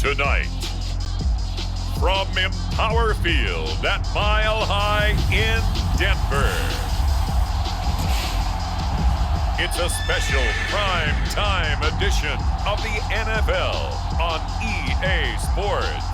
Tonight, from Empower Field at Mile High in Denver, it's a special prime time edition of the NFL on EA Sports.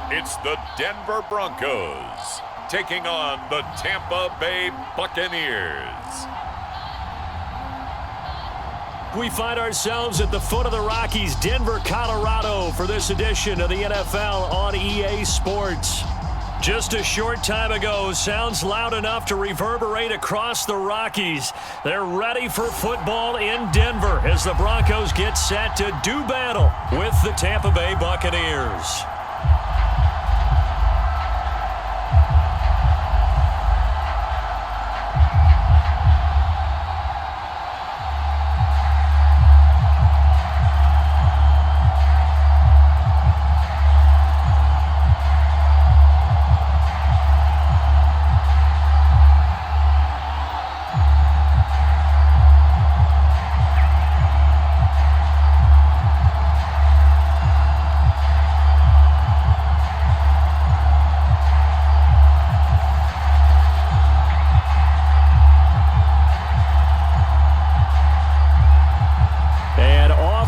It's the Denver Broncos taking on the Tampa Bay Buccaneers. We find ourselves at the foot of the Rockies, Denver, Colorado, for this edition of the NFL on EA Sports. Just a short time ago, sounds loud enough to reverberate across the Rockies. They're ready for football in Denver as the Broncos get set to do battle with the Tampa Bay Buccaneers.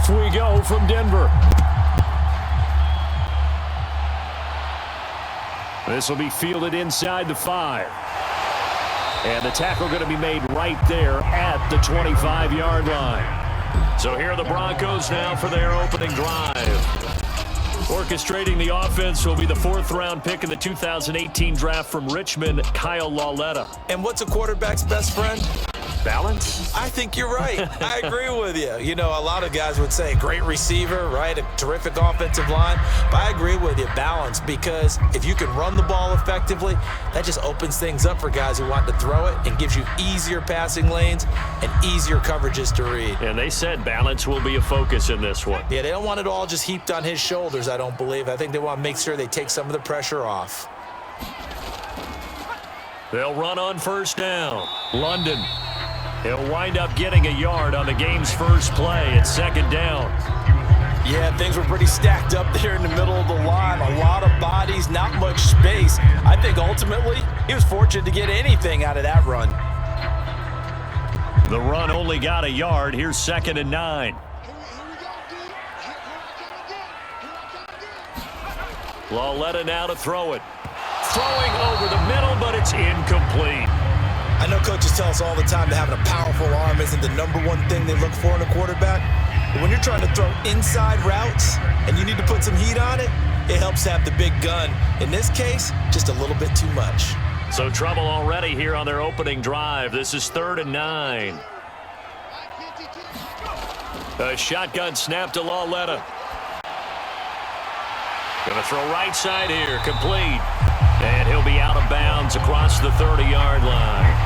We go from Denver. This will be fielded inside the 5. And the tackle going to be made right there at the 25-yard line. So here are the Broncos now for their opening drive. Orchestrating the offense will be the 4th-round pick in the 2018 draft from Richmond, Kyle Lauletta. And what's a quarterback's best friend? Balance? I think you're right. I agree with you. You know, a lot of guys would say great receiver, right? A terrific offensive line. But I agree with you, balance, because if you can run the ball effectively, that just opens things up for guys who want to throw it and gives you easier passing lanes and easier coverages to read. And they said balance will be a focus in this one. Yeah, they don't want it all just heaped on his shoulders, I don't believe. I think they want to make sure they take some of the pressure off. They'll run on first down. London. He'll wind up getting a yard on the game's first play at 2nd down. Yeah, things were pretty stacked up there in the middle of the line. A lot of bodies, not much space. I think ultimately he was fortunate to get anything out of that run. The run only got a yard. Here's 2nd and 9. Lauletta now to throw it. Throwing over the middle, but it's incomplete. I know coaches tell us all the time that having a powerful arm isn't the #1 thing they look for in a quarterback. But when you're trying to throw inside routes and you need to put some heat on it, it helps to have the big gun. In this case, just a little bit too much. So trouble already here on their opening drive. This is 3rd and 9. A shotgun snap to Lauletta. Going to throw right side here, complete. And he'll be out of bounds across the 30-yard line.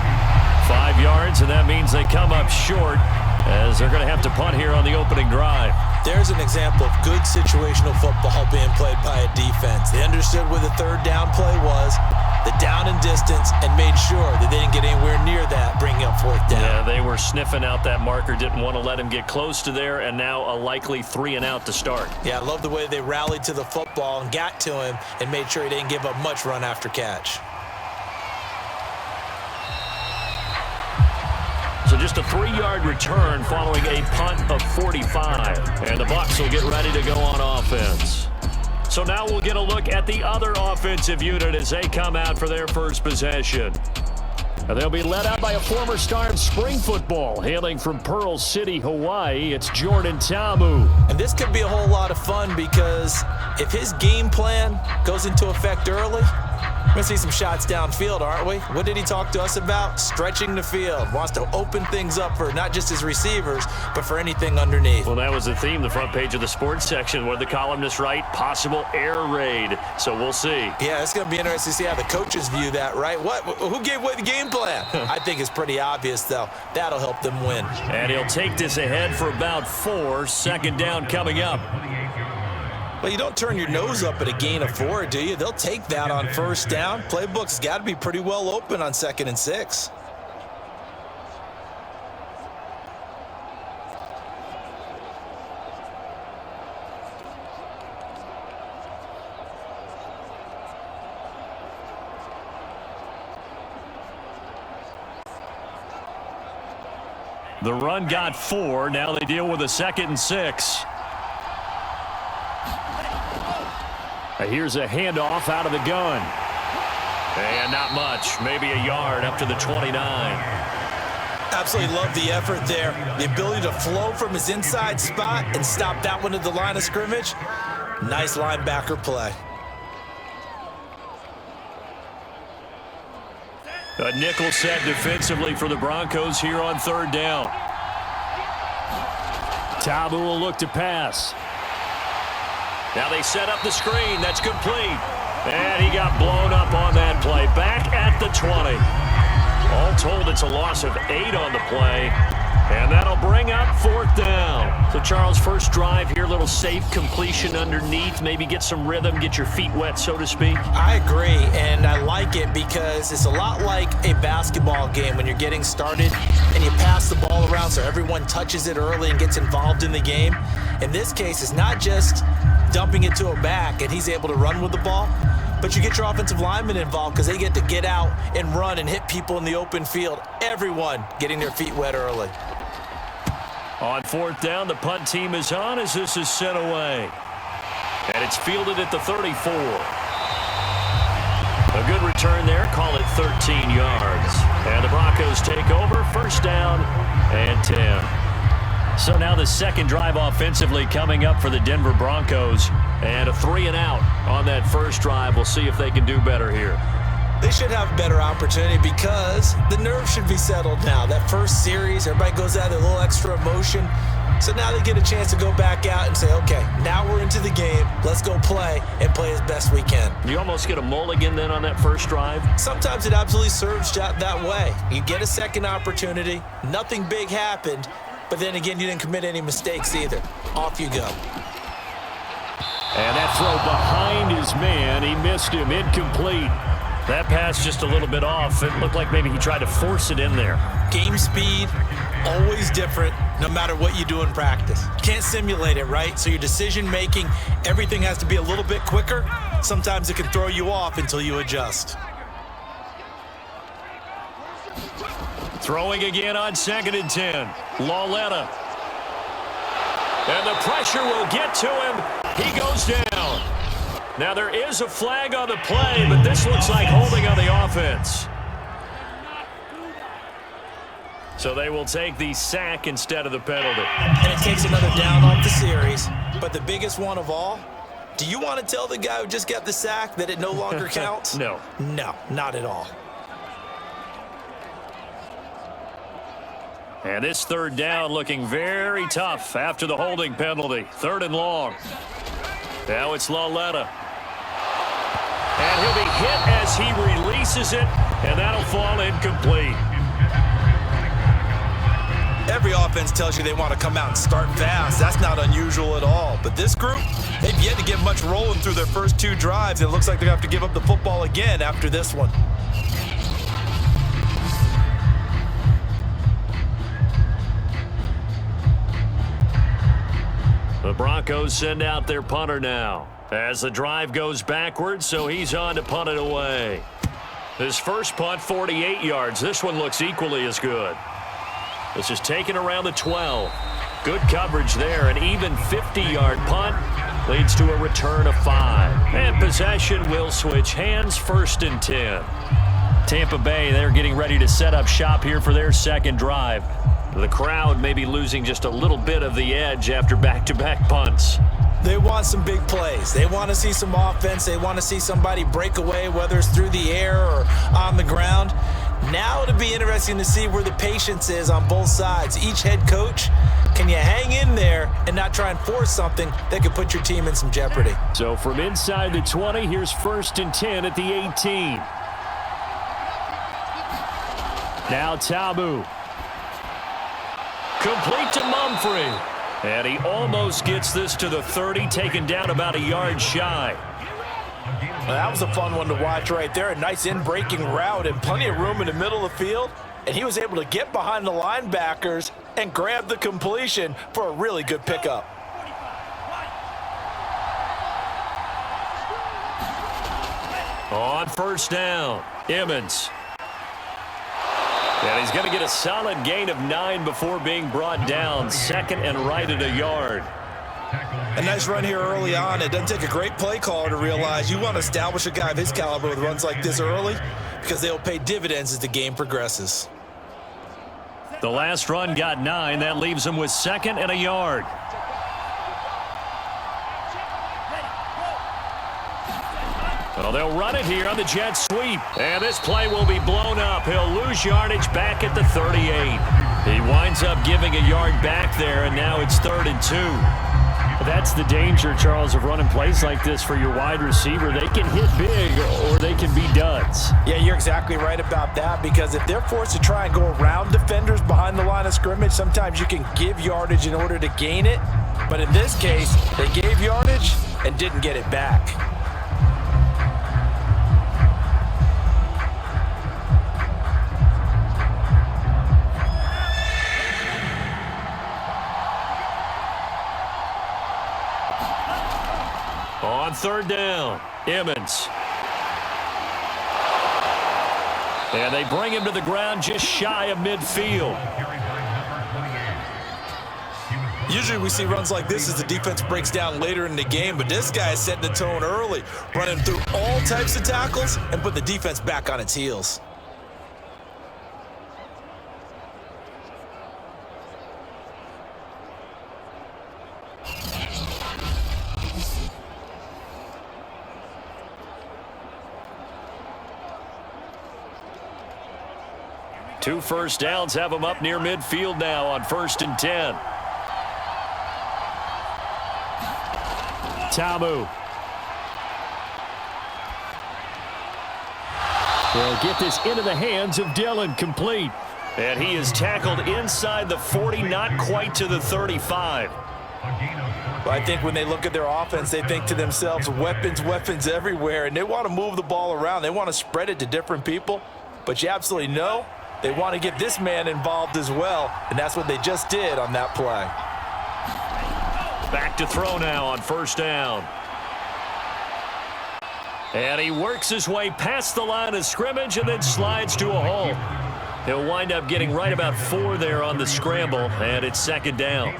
5 yards, and that means they come up short as they're going to have to punt here on the opening drive. There's an example of good situational football being played by a defense. They understood where the 3rd down play was, the down and distance, and made sure that they didn't get anywhere near that, bringing up 4th down. Yeah, they were sniffing out that marker, didn't want to let him get close to there, and now a likely 3 and out to start. Yeah, I love the way they rallied to the football and got to him and made sure he didn't give up much run after catch. So just a 3-yard return following a punt of 45. And the Bucs will get ready to go on offense. So now we'll get a look at the other offensive unit as they come out for their first possession. And they'll be led out by a former star of spring football, hailing from Pearl City, Hawaii. It's Jordan Ta'amu. And this could be a whole lot of fun because if his game plan goes into effect early, We're going to see some shots downfield, aren't we? What did he talk to us about? Stretching the field. Wants to open things up for not just his receivers, but for anything underneath. Well, that was the theme, the front page of the sports section. What did the columnists write? Possible air raid. So we'll see. Yeah, it's going to be interesting to see how the coaches view that, right? Who gave away the game plan? I think it's pretty obvious, though. That'll help them win. And he'll take this ahead for about 4. Second down coming up. Well, you don't turn your nose up at a gain of 4, do you? They'll take that on first down. Playbook's got to be pretty well open on 2nd and 6. The run got 4. Now they deal with a 2nd and 6. Here's a handoff out of the gun. And not much. Maybe a yard up to the 29. Absolutely love the effort there. The ability to flow from his inside spot and stop that one at the line of scrimmage. Nice linebacker play. A nickel set defensively for the Broncos here on 3rd down. Tabu will look to pass. Now they set up the screen. That's complete. And he got blown up on that play. Back at the 20. All told, it's a loss of 8 on the play. And that'll bring up 4th down. So, Charles, first drive here, little safe completion underneath. Maybe get some rhythm, get your feet wet, so to speak. I agree, and I like it because it's a lot like a basketball game when you're getting started and you pass the ball around so everyone touches it early and gets involved in the game. In this case, it's not just dumping it to a back and he's able to run with the ball, but you get your offensive linemen involved because they get to get out and run and hit people in the open field. Everyone getting their feet wet early. On 4th down, the punt team is on as this is sent away. And it's fielded at the 34. A good return there. Call it 13 yards. And the Broncos take over. 1st down and 10. So now the second drive offensively coming up for the Denver Broncos. And a 3-and-out on that first drive. We'll see if they can do better here. They should have a better opportunity because the nerves should be settled now. That first series, everybody goes out with a little extra emotion. So now they get a chance to go back out and say, okay, now we're into the game. Let's go play and play as best we can. You almost get a mulligan then on that first drive? Sometimes it absolutely serves that way. You get a second opportunity. Nothing big happened. But then again, you didn't commit any mistakes either. Off you go. And that throw behind his man. He missed him. Incomplete. That pass just a little bit off. It looked like maybe he tried to force it in there. Game speed, always different, no matter what you do in practice. Can't simulate it, right? So your decision-making, everything has to be a little bit quicker. Sometimes it can throw you off until you adjust. Throwing again on 2nd and 10. Lauletta. And the pressure will get to him. He goes down. Now there is a flag on the play, but this looks like holding on the offense. So they will take the sack instead of the penalty. And it takes another down off the series. But the biggest one of all, do you want to tell the guy who just got the sack that it no longer counts? No. No, not at all. And this 3rd down looking very tough after the holding penalty. 3rd and long. Now it's Lauletta. And he'll be hit as he releases it, and that'll fall incomplete. Every offense tells you they want to come out and start fast. That's not unusual at all. But this group, they've yet to get much rolling through their first 2 drives. It looks like they're going to have to give up the football again after this one. The Broncos send out their punter now as the drive goes backwards, so he's on to punt it away. His first punt, 48 yards. This one looks equally as good. This is taken around the 12. Good coverage there. An even 50-yard punt leads to a return of 5. And possession will switch hands. 1st and 10. Tampa Bay, they're getting ready to set up shop here for their second drive. The crowd may be losing just a little bit of the edge after back-to-back punts. They want some big plays. They want to see some offense. They want to see somebody break away, whether it's through the air or on the ground. Now it'll be interesting to see where the patience is on both sides. Each head coach, can you hang in there and not try and force something that could put your team in some jeopardy? So from inside the 20, here's 1st and 10 at the 18. Now Tabu. Complete to Mumphrey. And he almost gets this to the 30, taken down about a yard shy. Well, that was a fun one to watch right there. A nice in-breaking route and plenty of room in the middle of the field. And he was able to get behind the linebackers and grab the completion for a really good pickup. On 1st down, Emmons. And he's going to get a solid gain of 9 before being brought down. 2nd and right at a yard. A nice run here early on. It doesn't take a great play caller to realize you want to establish a guy of his caliber with runs like this early because they'll pay dividends as the game progresses. The last run got 9. That leaves him with 2nd and a yard. Well, they'll run it here on the jet sweep. And this play will be blown up. He'll lose yardage back at the 38. He winds up giving a yard back there, and now it's 3rd and 2. That's the danger, Charles, of running plays like this for your wide receiver. They can hit big or they can be duds. Yeah, you're exactly right about that, because if they're forced to try and go around defenders behind the line of scrimmage, sometimes you can give yardage in order to gain it. But in this case, they gave yardage and didn't get it back. On 3rd down, Emmons. And they bring him to the ground just shy of midfield. Usually we see runs like this as the defense breaks down later in the game, but this guy is setting the tone early, running through all types of tackles and put the defense back on its heels. Two 1st downs have him up near midfield now on 1st and 10. Tamu. They'll get this into the hands of Dillon, complete. And he is tackled inside the 40, not quite to the 35. Well, I think when they look at their offense, they think to themselves, weapons, weapons everywhere, and they want to move the ball around. They want to spread it to different people, but you absolutely know they want to get this man involved as well, and that's what they just did on that play. Back to throw now on 1st down. And he works his way past the line of scrimmage and then slides to a hole. He'll wind up getting right about 4 there on the scramble, and it's 2nd down.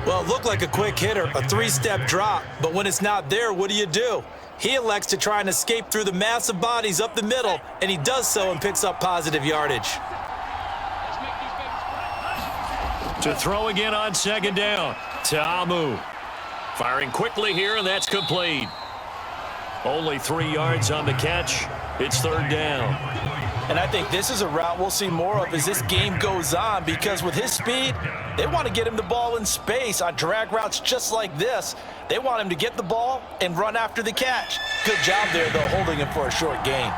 Well, it looked like a quick hitter, a 3-step drop, but when it's not there, what do? He elects to try and escape through the massive bodies up the middle, and he does so and picks up positive yardage. To throw again on 2nd down. Tamu firing quickly here, and that's complete. Only 3 yards on the catch. It's 3rd down. And I think this is a route we'll see more of as this game goes on, because with his speed, they want to get him the ball in space on drag routes just like this. They want him to get the ball and run after the catch. Good job there, though, holding him for a short gain.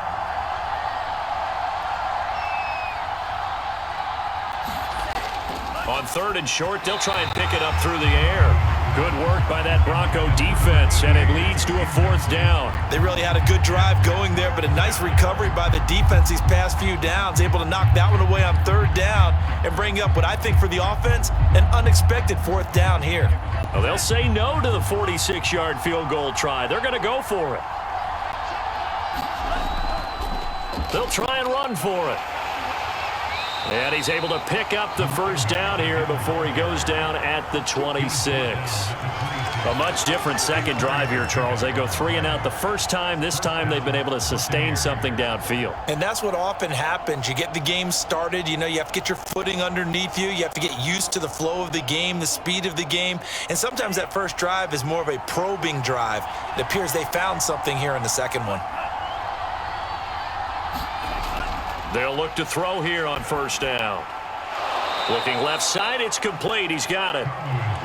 On 3rd and short, they'll try and pick it up through the air. Good work by that Bronco defense, and it leads to a 4th down. They really had a good drive going there, but a nice recovery by the defense these past few downs, able to knock that one away on 3rd down and bring up what I think for the offense, an unexpected 4th down here. Well, they'll say no to the 46-yard field goal try. They're going to go for it. They'll try and run for it. And he's able to pick up the first down here before he goes down at the 26. A much different second drive here, Charles. They go 3 and out the first time. This time they've been able to sustain something downfield. And that's what often happens. You get the game started. You know, you have to get your footing underneath you. You have to get used to the flow of the game, the speed of the game. And sometimes that first drive is more of a probing drive. It appears they found something here in the second one. They'll look to throw here on first down. Looking left side, it's complete. He's got it.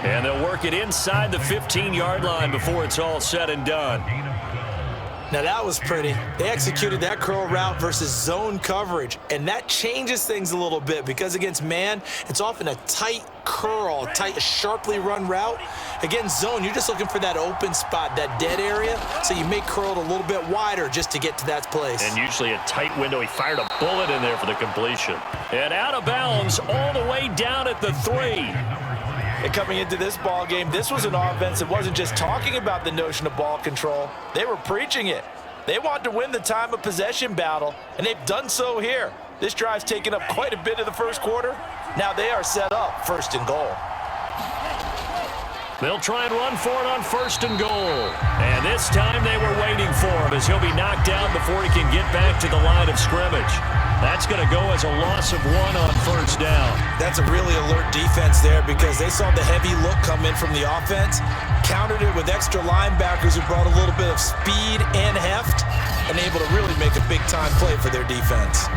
And they'll work it inside the 15-yard line before it's all said and done. Now that was pretty. They executed that curl route versus zone coverage, and that changes things a little bit because against man, it's often a tight curl, tight, sharply run route. Against zone, you're just looking for that open spot, that dead area, so you make curl a little bit wider just to get to that place. And usually a tight window. He fired a bullet in there for the completion. And out of bounds all the way down at the 3. And coming into this ball game, this was an offense that wasn't just talking about the notion of ball control. They were preaching it. They wanted to win the time of possession battle, and they've done so here. This drive's taken up quite a bit of the first quarter. Now they are set up 1st and goal. They'll try and run for it on 1st and goal. And this time they were waiting for him as he'll be knocked down before he can get back to the line of scrimmage. That's going to go as a loss of 1 on first down. That's a really alert defense there because they saw the heavy look come in from the offense, countered it with extra linebackers who brought a little bit of speed and heft, and able to really make a big-time play for their defense.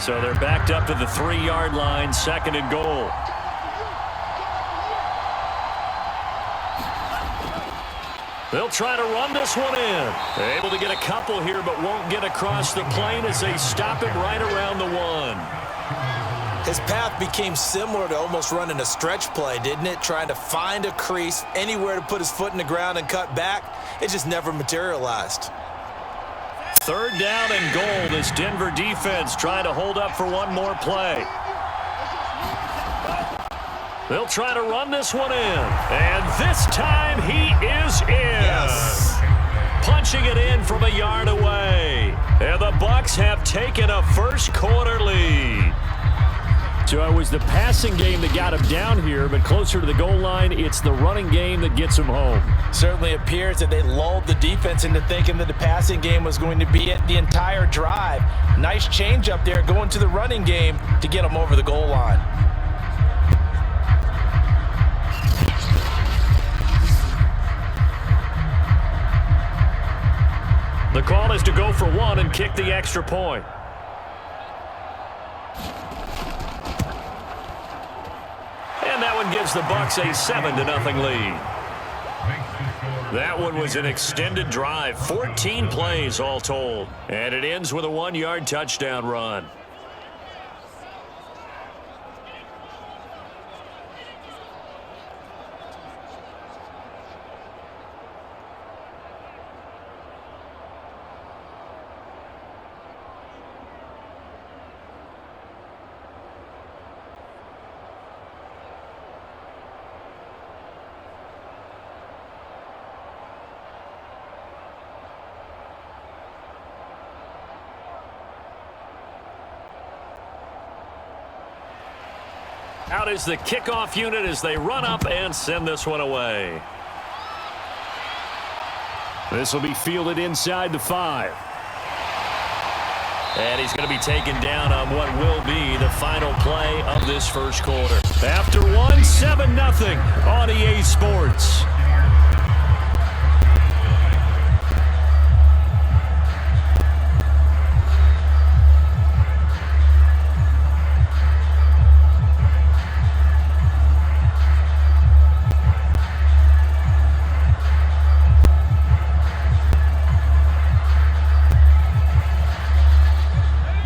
So they're backed up to the 3-yard line, 2nd and goal. They'll try to run this one in. They're able to get a couple here, but won't get across the plane as they stop him right around the 1. His path became similar to almost running a stretch play, didn't it? Trying to find a crease, anywhere to put his foot in the ground and cut back. It just never materialized. 3rd down and goal. This Denver defense trying to hold up for one more play. They'll try to run this one in. And this time he is in. Yes. Punching it in from a yard away. And the Bucs have taken a first quarter lead. So it was the passing game that got him down here, but closer to the goal line, it's the running game that gets him home. Certainly appears that they lulled the defense into thinking that the passing game was going to be it the entire drive. Nice change up there going to the running game to get him over the goal line. The call is to go for 1 and kick the extra point. And that one gives the Bucs a 7-0 lead. That one was an extended drive, 14 plays all told. And it ends with a 1-yard touchdown run. Out is the kickoff unit as they run up and send this one away. This will be fielded inside the 5. And he's going to be taken down on what will be the final play of this first quarter. After 1, 7-0 on EA Sports.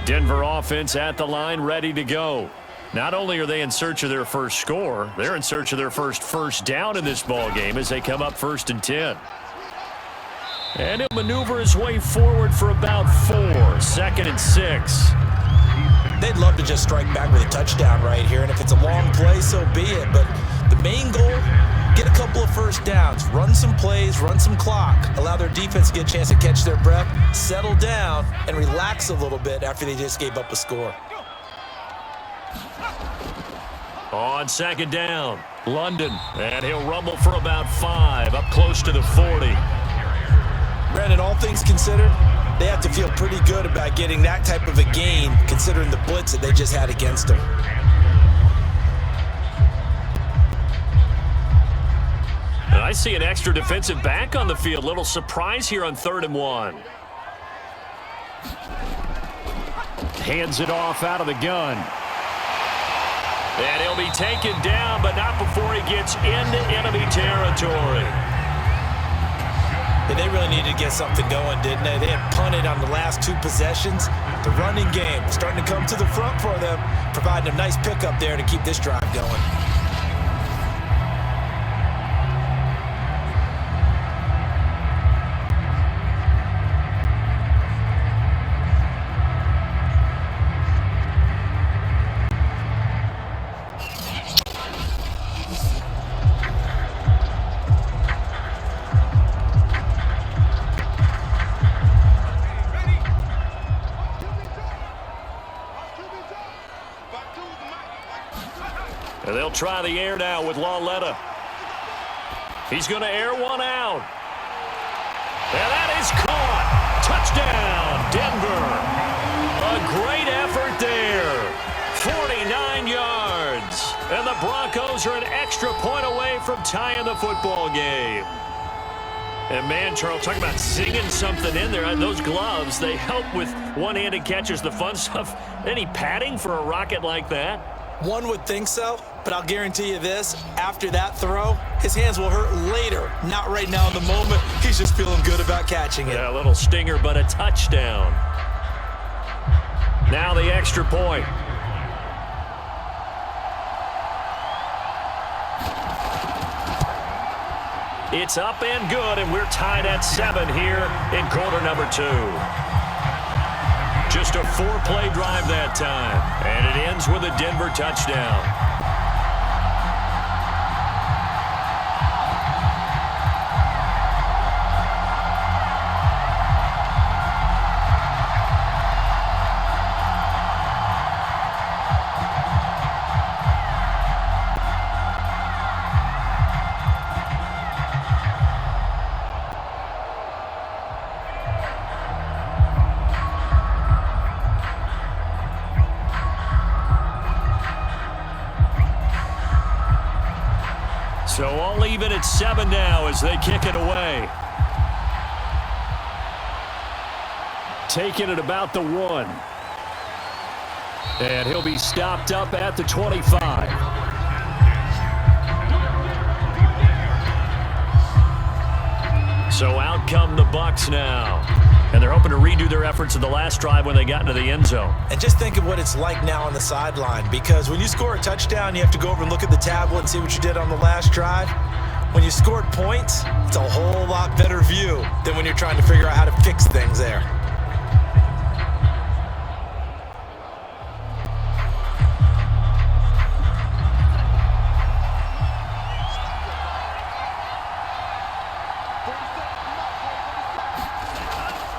Denver offense at the line, ready to go. Not only are they in search of their first score, they're in search of their first down in this ball game as they come up 1st and 10. And he'll maneuver his way forward for about 4, 2nd and 6. They'd love to just strike back with a touchdown right here, and if it's a long play, so be it. But the main goal, get a couple of first downs, run some plays, run some clock, allow their defense to get a chance to catch their breath, settle down, and relax a little bit after they just gave up a score. On second down, London, and he'll rumble for about 5, up close to the 40. Brandon, all things considered, they have to feel pretty good about getting that type of a gain considering the blitz that they just had against them. And I see an extra defensive back on the field. Little surprise here on 3rd and 1. Hands it off out of the gun. And he'll be taken down, but not before he gets into enemy territory. Yeah, they really needed to get something going, didn't they? They had punted on the last 2 possessions. The running game starting to come to the front for them, providing a nice pickup there to keep this drive going. And they'll try the air now with Lauletta. He's going to air one out. And that is caught. Touchdown, Denver. A great effort there. 49 yards. And the Broncos are an extra point away from tying the football game. And man, Charles, talking about singing something in there. Those gloves, they help with one-handed catches, the fun stuff. Any padding for a rocket like that? One would think so, but I'll guarantee you this, after that throw, his hands will hurt later, not right now in the moment. He's just feeling good about catching it. Yeah, a little stinger, but a touchdown. Now the extra point. It's up and good, and we're tied at 7 here in quarter number 2. Just a 4-play drive that time, and it ends with a Denver touchdown. So all even at 7 now as they kick it away. Taking it about the 1. And he'll be stopped up at the 25. So out come the Bucs now. And they're hoping to redo their efforts in the last drive when they got into the end zone. And just think of what it's like now on the sideline, because when you score a touchdown, you have to go over and look at the tablet and see what you did on the last drive. When you scored points, it's a whole lot better view than when you're trying to figure out how to fix things there.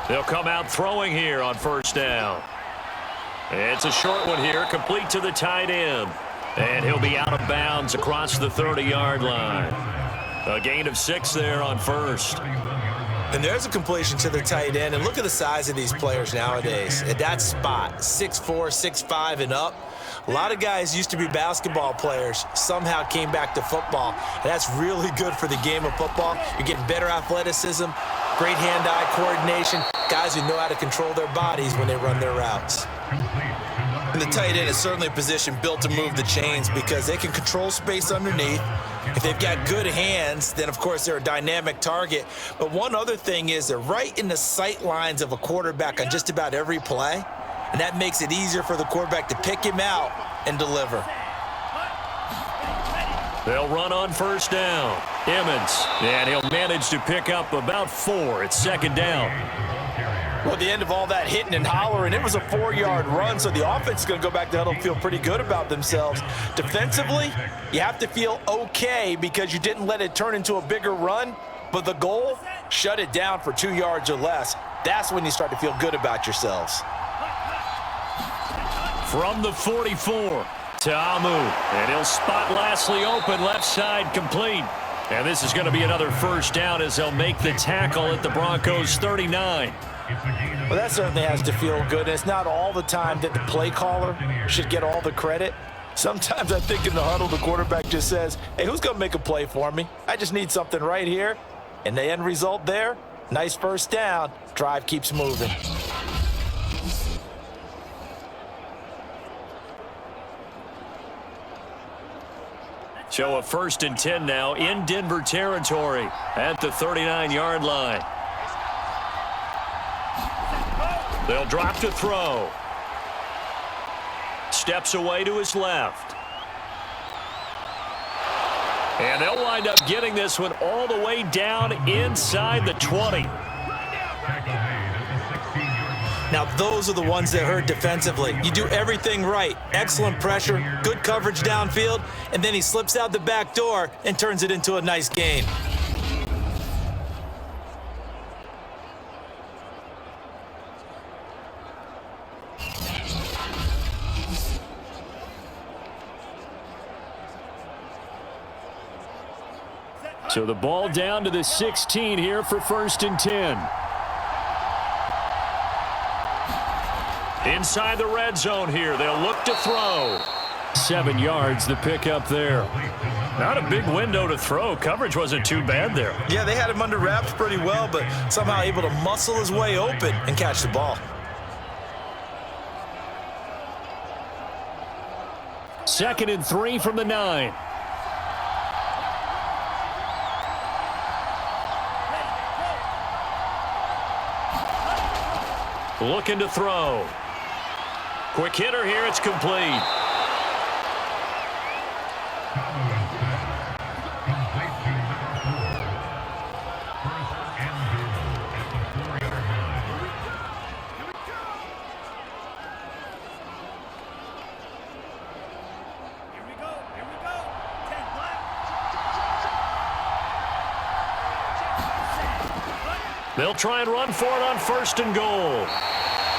They'll come out throwing here on first down. It's a short one here, complete to the tight end. And he'll be out of bounds across the 30-yard line. A gain of 6 there on first. And there's a completion to the tight end. And look at the size of these players nowadays. At that spot, 6'4", 6'5", and up. A lot of guys used to be basketball players, somehow came back to football. And that's really good for the game of football. You're getting better athleticism, great hand-eye coordination, guys who know how to control their bodies when they run their routes. And the tight end is certainly a position built to move the chains because they can control space underneath. If they've got good hands, then of course they're a dynamic target. But one other thing is they're right in the sight lines of a quarterback on just about every play. And that makes it easier for the quarterback to pick him out and deliver. They'll run on first down. Emmons, and he'll manage to pick up about 4 at second down. Well, at the end of all that hitting and hollering, it was a 4-yard run, so the offense is going to go back to huddle and feel pretty good about themselves. Defensively, you have to feel okay because you didn't let it turn into a bigger run, but the goal, shut it down for 2 yards or less. That's when you start to feel good about yourselves. From the 44, Ta'amu, and he'll spot Lastly open, left side complete. And this is going to be another first down as they'll make the tackle at the Broncos 39. Well, that certainly has to feel good. And it's not all the time that the play caller should get all the credit. Sometimes I think in the huddle, the quarterback just says, hey, who's going to make a play for me? I just need something right here. And the end result there, nice first down. Drive keeps moving. So a 1st and 10 now in Denver territory at the 39-yard line. They'll drop to throw. Steps away to his left. And they'll wind up getting this one all the way down inside the 20. Now, those are the ones that hurt defensively. You do everything right. Excellent pressure, good coverage downfield, and then he slips out the back door and turns it into a nice gain. So the ball down to the 16 here for 1st and 10. Inside the red zone here. They'll look to throw. 7 yards the pickup there. Not a big window to throw. Coverage wasn't too bad there. Yeah, they had him under wraps pretty well, but somehow able to muscle his way open and catch the ball. 2nd and 3 from the 9. Looking to throw. Quick hitter here. It's complete. They'll try and run for it on 1st and goal.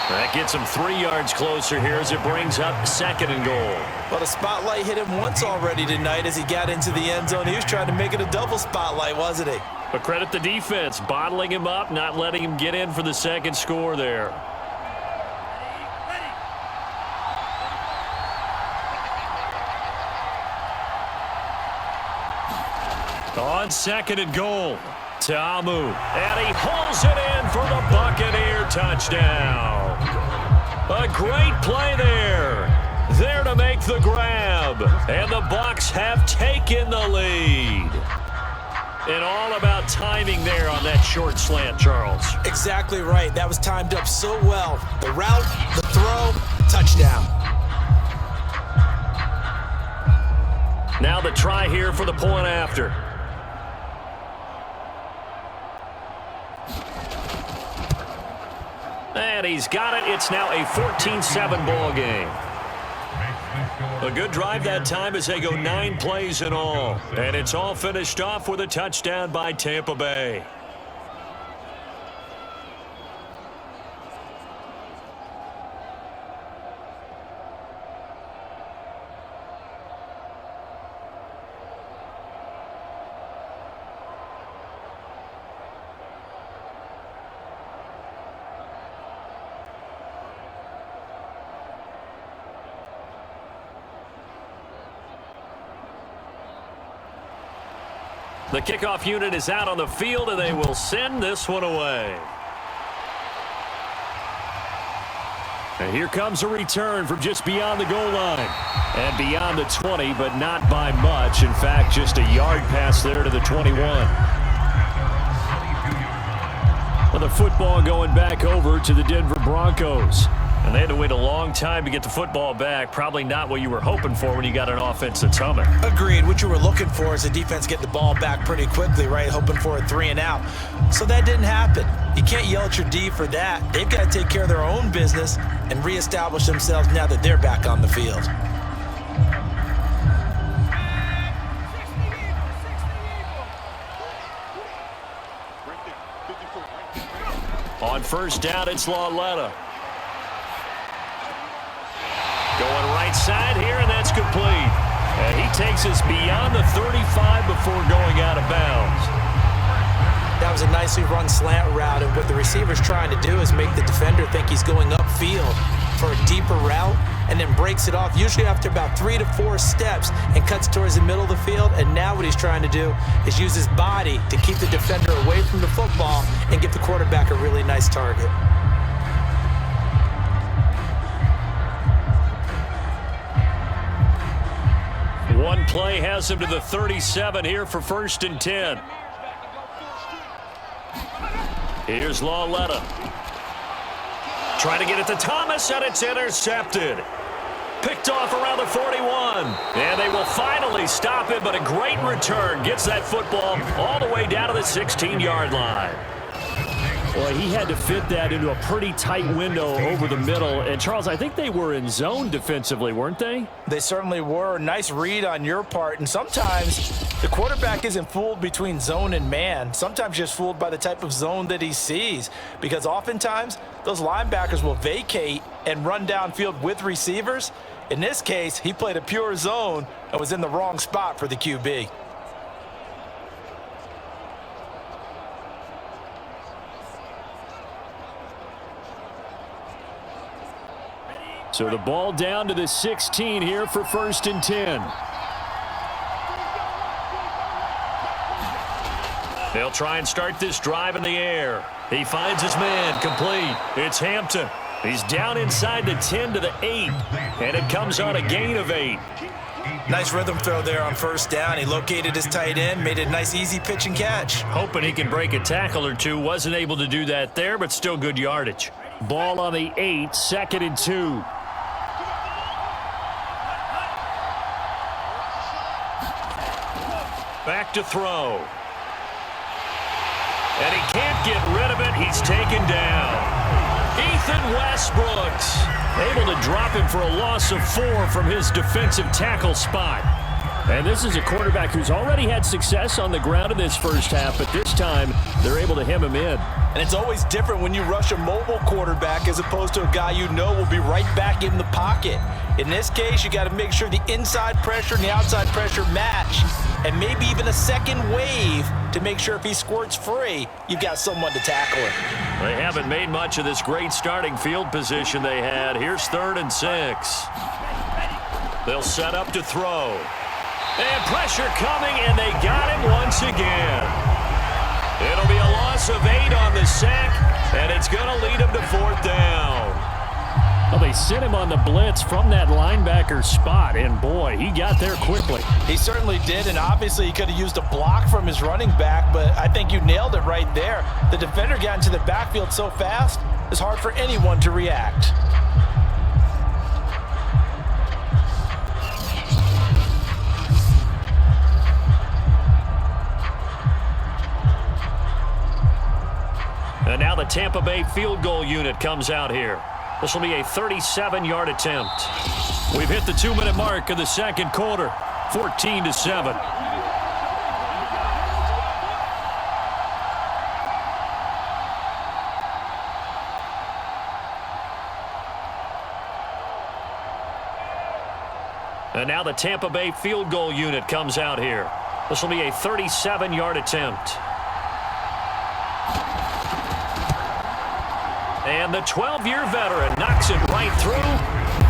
That gets him 3 yards closer here as it brings up 2nd and goal. Well, the spotlight hit him once already tonight as he got into the end zone. He was trying to make it a double spotlight, wasn't he? But credit the defense, bottling him up, not letting him get in for the 2nd score there. On 2nd and goal, Ta'amu, and he hauls it in for the Buccaneer touchdown. A great play there. There to make the grab. And the Bucs have taken the lead. And all about timing there on that short slant, Charles. Exactly right. That was timed up so well. The route, the throw, touchdown. Now the try here for the point after. And he's got it. It's now a 14-7 ball game. A good drive that time as they go 9 plays in all. And it's all finished off with a touchdown by Tampa Bay. The kickoff unit is out on the field, and they will send this one away. And here comes a return from just beyond the goal line. And beyond the 20, but not by much. In fact, just a yard pass there to the 21. Well, the football going back over to the Denver Broncos. And they had to wait a long time to get the football back. Probably not what you were hoping for when you got an offense that's humming. Agreed. What you were looking for is the defense getting the ball back pretty quickly, right? Hoping for a 3 and out. So that didn't happen. You can't yell at your D for that. They've got to take care of their own business and reestablish themselves now that they're back on the field. On first down, it's Lauletta. Going right side here, and that's complete. And he takes us beyond the 35 before going out of bounds. That was a nicely run slant route, and what the receiver's trying to do is make the defender think he's going upfield for a deeper route, and then breaks it off, usually after about 3 to 4 steps, and cuts towards the middle of the field. And now what he's trying to do is use his body to keep the defender away from the football and give the quarterback a really nice target. One play has him to the 37 here for 1st and 10. Here's Lauletta. Trying to get it to Thomas, and it's intercepted. Picked off around the 41. And they will finally stop him, but a great return. Gets that football all the way down to the 16-yard line. Well, he had to fit that into a pretty tight window over the middle. And, Charles, I think they were in zone defensively, weren't they? They certainly were. Nice read on your part. And sometimes the quarterback isn't fooled between zone and man. Sometimes just fooled by the type of zone that he sees. Because oftentimes those linebackers will vacate and run downfield with receivers. In this case, he played a pure zone and was in the wrong spot for the QB. So the ball down to the 16 here for 1st and 10. They'll try and start this drive in the air. He finds his man, complete. It's Hampton. He's down inside the 10 to the 8, and it comes on a gain of 8. Nice rhythm throw there on 1st down. He located his tight end, made a nice easy pitch and catch. Hoping he can break a tackle or two. Wasn't able to do that there, but still good yardage. Ball on the 8, 2nd and 2. Back to throw. And he can't get rid of it. He's taken down. Ethan Westbrooks able to drop him for a loss of 4 from his defensive tackle spot. And this is a quarterback who's already had success on the ground in this first half, but this time they're able to hem him in. And it's always different when you rush a mobile quarterback as opposed to a guy you know will be right back in the pocket. In this case, you got to make sure the inside pressure and the outside pressure match, and maybe even a second wave to make sure if he squirts free, you've got someone to tackle him. They haven't made much of this great starting field position they had. Here's 3rd and 6. They'll set up to throw. And pressure coming, and they got him once again. It'll be a loss of 8 on the sack, and it's going to lead him to 4th down. Well, they sent him on the blitz from that linebacker spot, and boy, he got there quickly. He certainly did, and obviously he could have used a block from his running back, but I think you nailed it right there. The defender got into the backfield so fast, it's hard for anyone to react. And now the Tampa Bay field goal unit comes out here. This will be a 37-yard attempt. We've hit the 2-minute mark of the second quarter, 14-7. And now the Tampa Bay field goal unit comes out here. This will be a 37-yard attempt. And the 12-year veteran knocks it right through,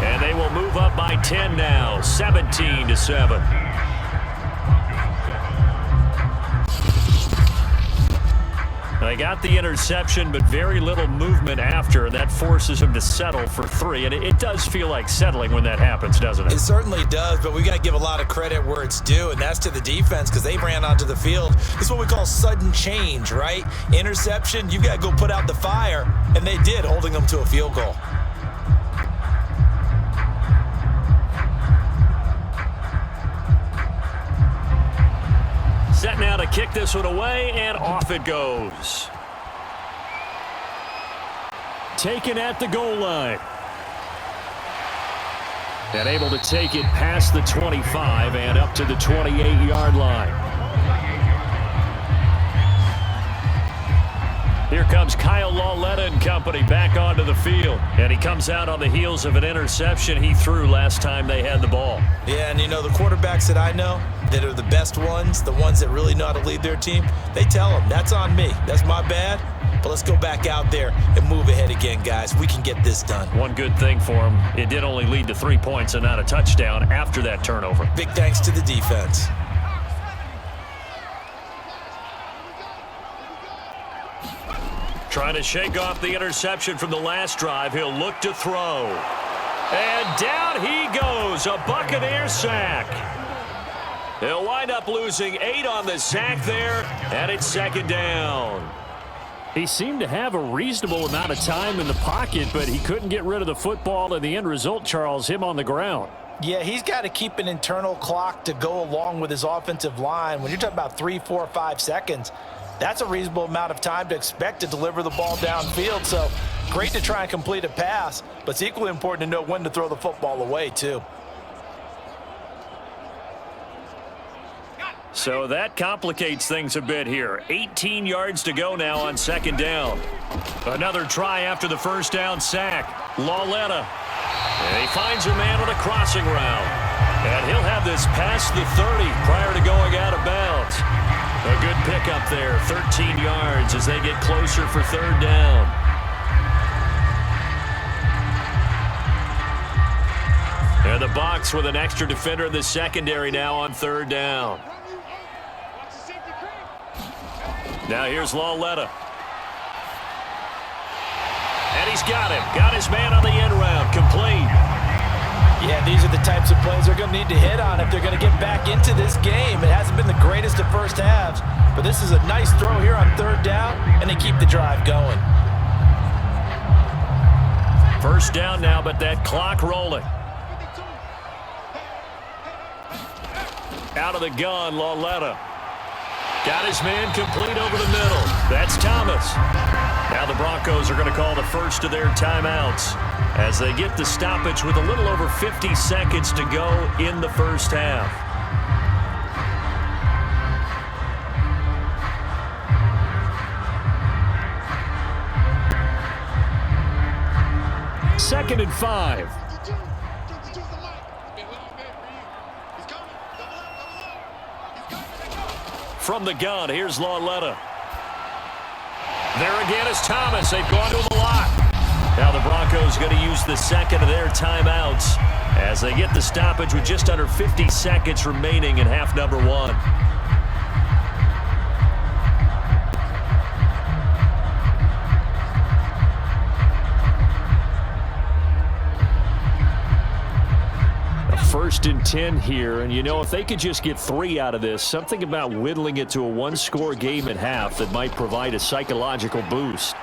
and they will move up by 10 now, 17-7. They got the interception, but very little movement after, and that forces him to settle for 3. And it does feel like settling when that happens, doesn't it? It certainly does, but we got to give a lot of credit where it's due, and that's to the defense because they ran onto the field. This is what we call sudden change, right? Interception, you got to go put out the fire, and they did, holding them to a field goal. kick this one away, and off it goes. Taken at the goal line. And able to take it past the 25 and up to the 28-yard line. Here comes Kyle Lauletta and company back onto the field. And he comes out on the heels of an interception he threw last time they had the ball. Yeah, and you know, the quarterbacks that I know that are the best ones, the ones that really know how to lead their team, they tell them, that's on me. That's my bad. But let's go back out there and move ahead again, guys. We can get this done. One good thing for him, it did only lead to 3 points and not a touchdown after that turnover. Big thanks to the defense. Trying to shake off the interception from the last drive. He'll look to throw. And down he goes. A Buccaneer sack. He'll wind up losing 8 on the sack there, and it's second down. He seemed to have a reasonable amount of time in the pocket, but he couldn't get rid of the football, and the end result, Charles, him on the ground. Yeah, he's got to keep an internal clock to go along with his offensive line. When you're talking about 3, 4, 5 seconds, that's a reasonable amount of time to expect to deliver the ball downfield. So great to try and complete a pass, but it's equally important to know when to throw the football away, too. So that complicates things a bit here. 18 yards to go now on second down. Another try after the first down sack. Lauletta. And he finds a man on a crossing route. And he'll have this past the 30 prior to going out of bounds. A good pickup there, 13 yards as they get closer for third down. And the Bucs with an extra defender in the secondary now on third down. Now here's Lauletta. And he's got him. Got his man on the end round. Complete. Yeah, these are the types of plays they're going to need to hit on if they're going to get back into this game. It hasn't been the greatest of first halves, but this is a nice throw here on third down, and they keep the drive going. First down now, but that clock rolling. Out of the gun, Lauletta. Got his man complete over the middle. That's Thomas. Now the Broncos are going to call the first of their timeouts as they get the stoppage with a little over 50 seconds to go in the first half. Second and 5. From the gun, here's Lauletta. There again is Thomas. They've gone to him a lot. Now the Broncos going to use the second of their timeouts as they get the stoppage with just under 50 seconds remaining in half number 1. First and 10 here, and you know, if they could just get 3 out of this, something about whittling it to a one-score game at half that might provide a psychological boost.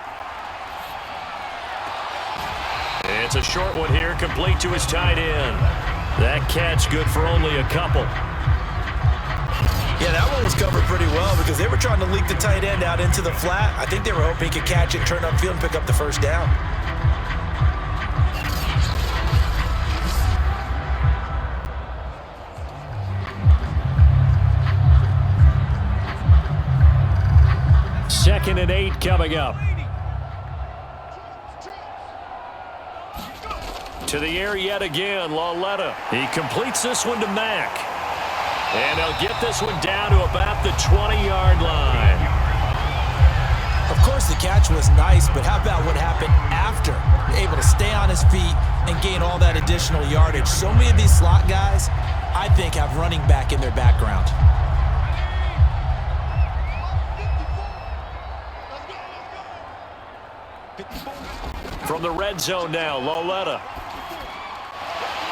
It's a short one here, complete to his tight end. That catch good for only a couple. Yeah, that one was covered pretty well because they were trying to leak the tight end out into the flat. I think they were hoping he could catch it, turn upfield, and pick up the first down. Second and 8 coming up. To the air yet again, Lauletta. He completes this one to Mack. And he'll get this one down to about the 20-yard line. Of course, the catch was nice, but how about what happened after? Able to stay on his feet and gain all that additional yardage. So many of these slot guys, I think, have running back in their background. From the red zone now, Lauletta.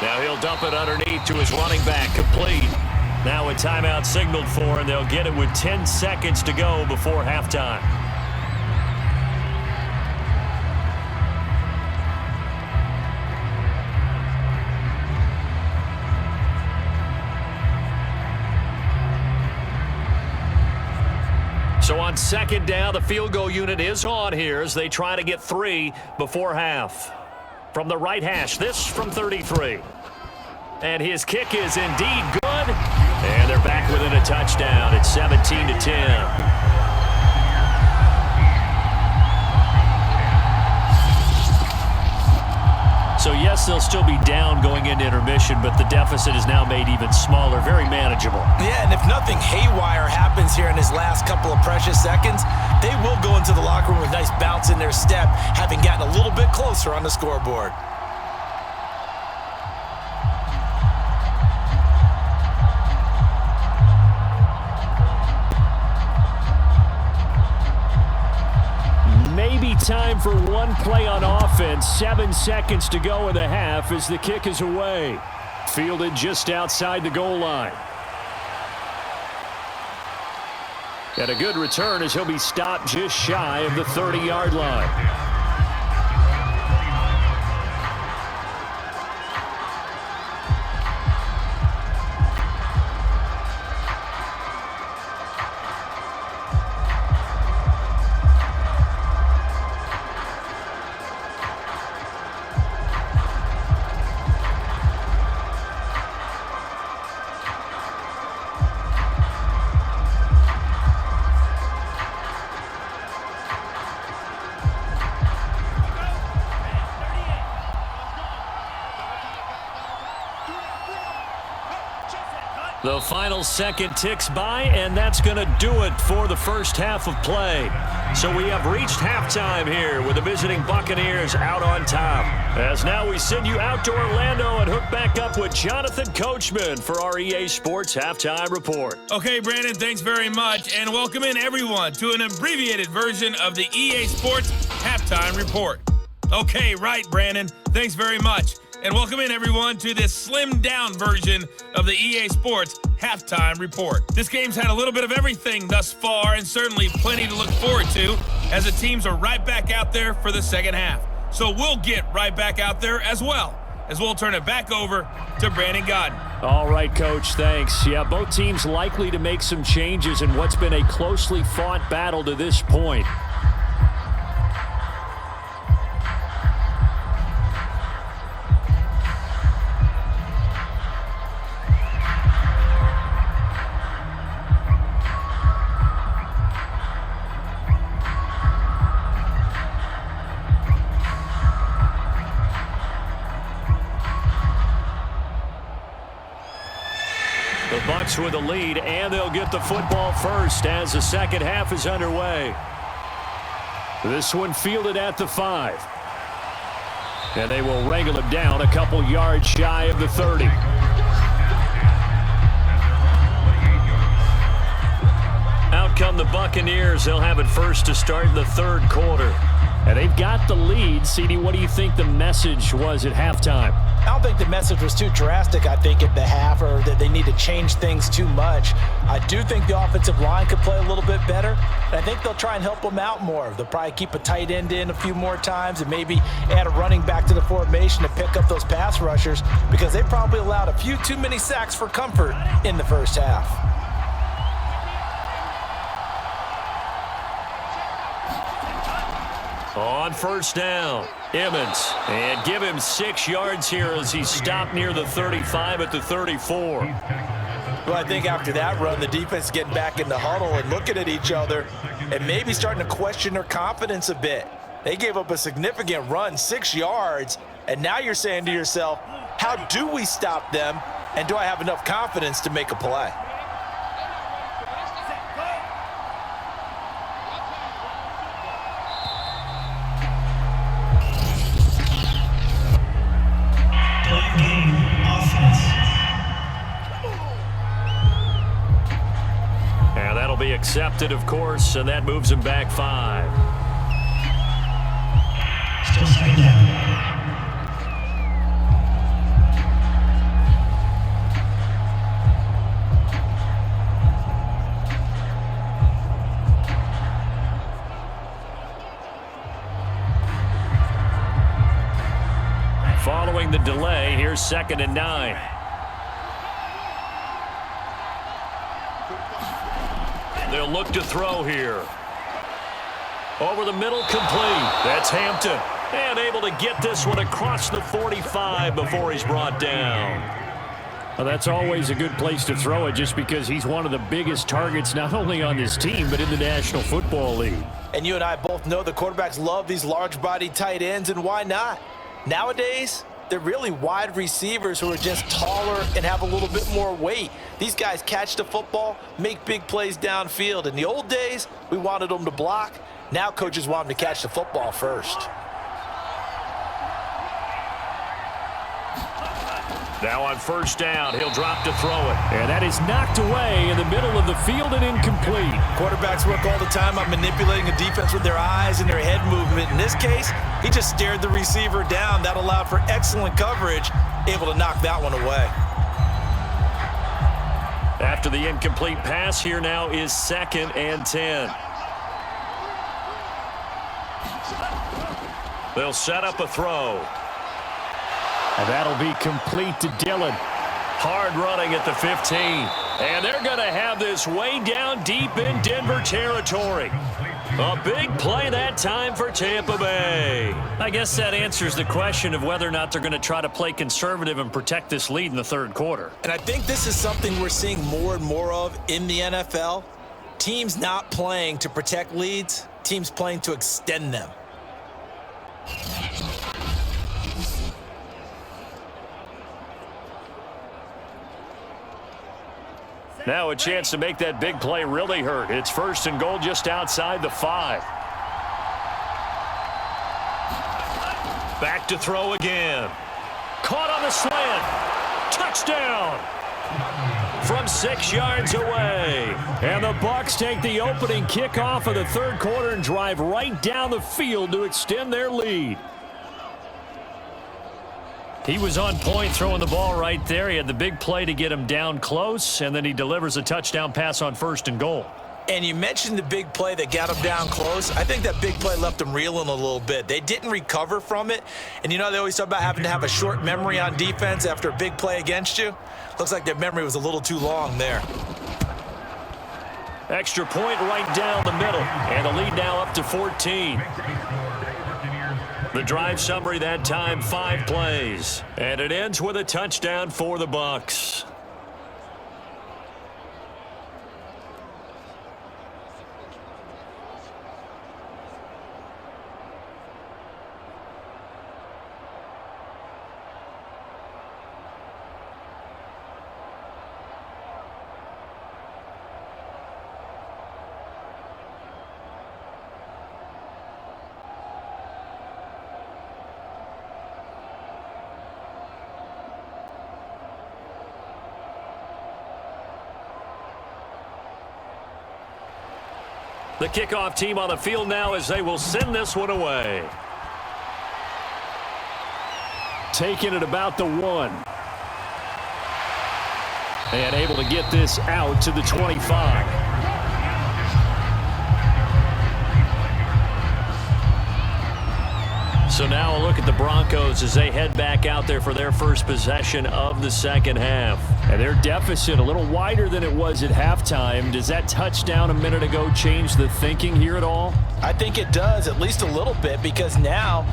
Now he'll dump it underneath to his running back, complete. Now a timeout signaled for, and they'll get it with 10 seconds to go before halftime. So on second down, the field goal unit is on here as they try to get 3 before half. From the right hash, this from 33. And his kick is indeed good. And they're back within a touchdown. It's 17-10. So, yes, they'll still be down going into intermission, but the deficit is now made even smaller, very manageable. Yeah, and if nothing haywire happens here in his last couple of precious seconds, they will go into the locker room with a nice bounce in their step, having gotten a little bit closer on the scoreboard. Maybe time for one play on offense. 7 seconds to go in the half as the kick is away. Fielded just outside the goal line. And a good return as he'll be stopped just shy of the 30-yard line. The final second ticks by, and that's going to do it for the first half of play. So we have reached halftime here with the visiting Buccaneers out on top. As now we send you out to Orlando and hook back up with Jonathan Coachman for our EA Sports Halftime Report. Okay, Brandon, thanks very much, and welcome in everyone to an abbreviated version of the EA Sports Halftime Report. Okay, right, Brandon, thanks very much. And welcome in, everyone, to this slimmed-down version of the EA Sports Halftime Report. This game's had a little bit of everything thus far, and certainly plenty to look forward to, as the teams are right back out there for the second half. So we'll get right back out there as well, as we'll turn it back over to Brandon Godden. All right, Coach, thanks. Yeah, both teams likely to make some changes in what's been a closely fought battle to this point. The Bucs with a lead, and they'll get the football first as the second half is underway. This one fielded at the 5. And they will wrangle him down a couple yards shy of the 30. Out come the Buccaneers. They'll have it first to start in the third quarter. And they've got the lead. CD, what do you think the message was at halftime? I don't think the message was too drastic, I think, at the half, or that they need to change things too much. I do think the offensive line could play a little bit better, and I think they'll try and help them out more. They'll probably keep a tight end in a few more times and maybe add a running back to the formation to pick up those pass rushers, because they probably allowed a few too many sacks for comfort in the first half. On first down, Emmons, and give him 6 yards here as he stopped near the 35 at the 34. Well, I think after that run, the defense getting back in the huddle and looking at each other and maybe starting to question their confidence a bit. They gave up a significant run, 6 yards, and now you're saying to yourself, how do we stop them, and do I have enough confidence to make a play? And that'll be accepted, of course, and that moves him back 5. Still second down. Following the delay, here's 2nd and 9. they'll look to throw here. Over the middle, complete. That's Hampton. And able to get this one across the 45 before he's brought down. Well, that's always a good place to throw it just because he's one of the biggest targets not only on this team but in the National Football League. And you and I both know the quarterbacks love these large-bodied tight ends, and why not? Nowadays, they're really wide receivers who are just taller and have a little bit more weight. These guys catch the football, make big plays downfield. In the old days, we wanted them to block. Now coaches want them to catch the football first. Now on first down, he'll drop to throw it. And that is knocked away in the middle of the field and incomplete. Quarterbacks work all the time on manipulating a defense with their eyes and their head movement. In this case, he just stared the receiver down. That allowed for excellent coverage, able to knock that one away. After the incomplete pass, here now is 2nd and 10. They'll set up a throw. And that'll be complete to Dillon. Hard running at the 15. And they're going to have this way down deep in Denver territory. A big play that time for Tampa Bay. I guess that answers the question of whether or not they're going to try to play conservative and protect this lead in the third quarter. And I think this is something we're seeing more and more of in the NFL. Teams not playing to protect leads, teams playing to extend them. Now a chance to make that big play really hurt. It's 1st and goal just outside the 5. Back to throw again. Caught on the slant. Touchdown. From 6 yards away. And the Bucs take the opening kickoff of the third quarter and drive right down the field to extend their lead. He was on point throwing the ball right there. He had the big play to get him down close, and then he delivers a touchdown pass on 1st and goal. And you mentioned the big play that got him down close. I think that big play left him reeling a little bit. They didn't recover from it. And you know, they always talk about having to have a short memory on defense after a big play against you. Looks like their memory was a little too long there. Extra point right down the middle. And the lead now up to 14. The drive summary that time, 5 plays. And it ends with a touchdown for the Bucs. The kickoff team on the field now as they will send this one away. Taking it about the 1. And able to get this out to the 25. So now a look at the Broncos as they head back out there for their first possession of the second half. And their deficit a little wider than it was at halftime. Does that touchdown a minute ago change the thinking here at all? I think it does, at least a little bit, because now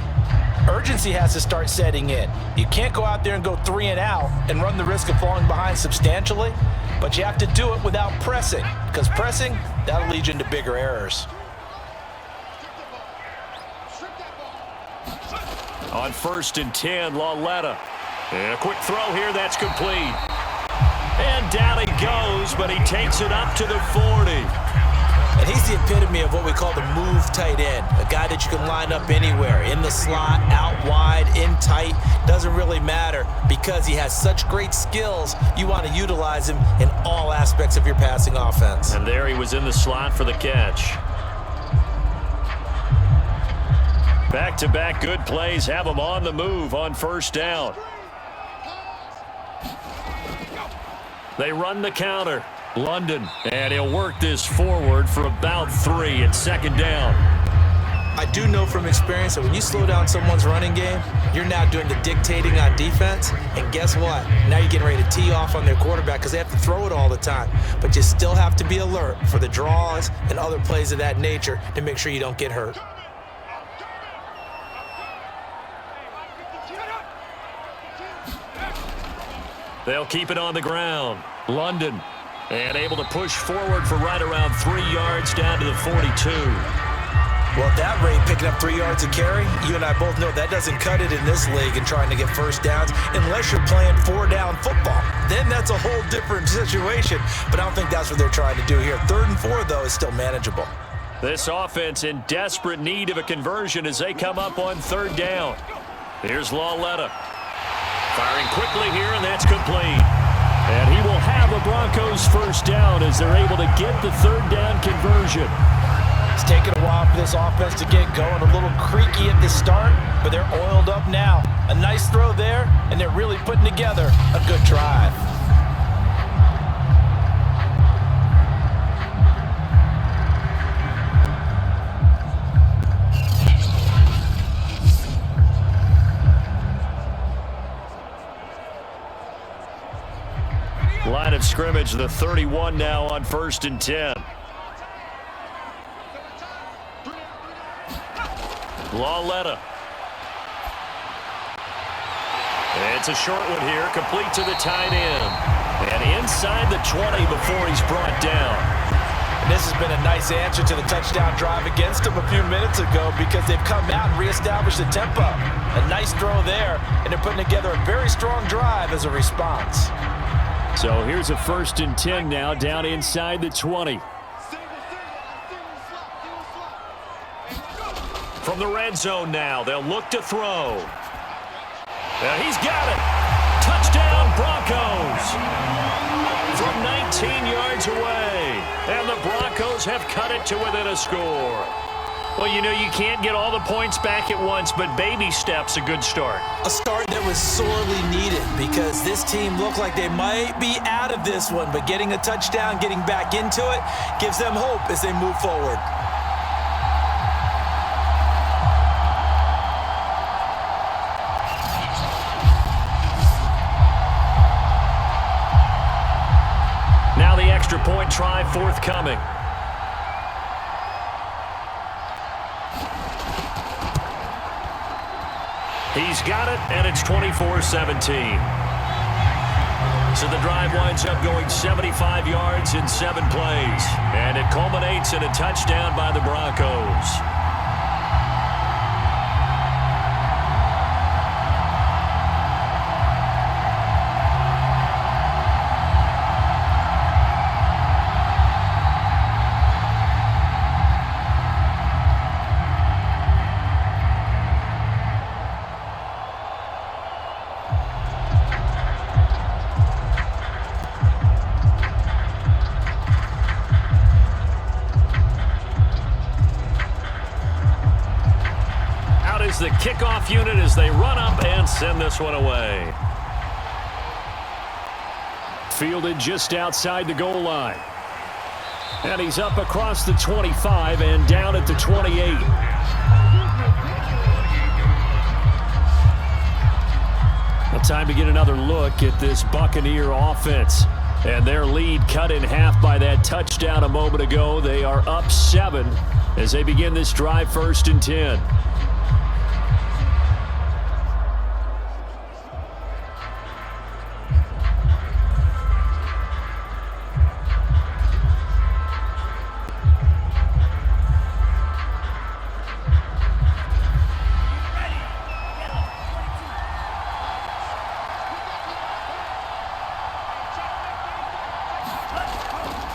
urgency has to start setting in. You can't go out there and go 3 and out and run the risk of falling behind substantially, but you have to do it without pressing, because pressing, that'll lead you into bigger errors. On 1st and 10, Lauletta. And a quick throw here, that's complete. And down he goes, but he takes it up to the 40. And he's the epitome of what we call the move tight end. A guy that you can line up anywhere, in the slot, out wide, in tight. Doesn't really matter because he has such great skills. You want to utilize him in all aspects of your passing offense. And there he was in the slot for the catch. Back-to-back good plays have him on the move on 1st down. They run the counter. London, and he'll work this forward for about 3 at 2nd down. I do know from experience that when you slow down someone's running game, you're now doing the dictating on defense. And guess what? Now you're getting ready to tee off on their quarterback because they have to throw it all the time. But you still have to be alert for the draws and other plays of that nature to make sure you don't get hurt. They'll keep it on the ground. London, and able to push forward for right around 3 yards down to the 42. Well, at that rate, picking up 3 yards a carry, you and I both know that doesn't cut it in this league and trying to get first downs unless you're playing 4-down football. Then that's a whole different situation, but I don't think that's what they're trying to do here. 3rd and 4, though, is still manageable. This offense in desperate need of a conversion as they come up on 3rd down. Here's Lauletta. Firing quickly here, and that's complete. And he will have a Broncos first down as they're able to get the 3rd down conversion. It's taken a while for this offense to get going. A little creaky at the start, but they're oiled up now. A nice throw there, and they're really putting together a good drive. Line of scrimmage, the 31 now on 1st and 10. Lauletta. It's a short one here, complete to the tight end. And inside the 20 before he's brought down. And this has been a nice answer to the touchdown drive against them a few minutes ago because they've come out and reestablished the tempo. A nice throw there, and they're putting together a very strong drive as a response. So here's a 1st and 10 now down inside the 20. From the red zone now, they'll look to throw. And he's got it. Touchdown, Broncos. From 19 yards away. And the Broncos have cut it to within a score. Well, you know, you can't get all the points back at once, but baby steps a good start. A start that was sorely needed because this team looked like they might be out of this one, but getting a touchdown, getting back into it, gives them hope as they move forward. Now the extra point try forthcoming. He's got it, and it's 24-17. So the drive winds up going 75 yards in 7 plays. And it culminates in a touchdown by the Broncos. The kickoff unit as they run up and send this one away. Fielded just outside the goal line. And he's up across the 25 and down at the 28. Well, time to get another look at this Buccaneer offense. And their lead cut in half by that touchdown a moment ago. They are up 7 as they begin this drive 1st and 10.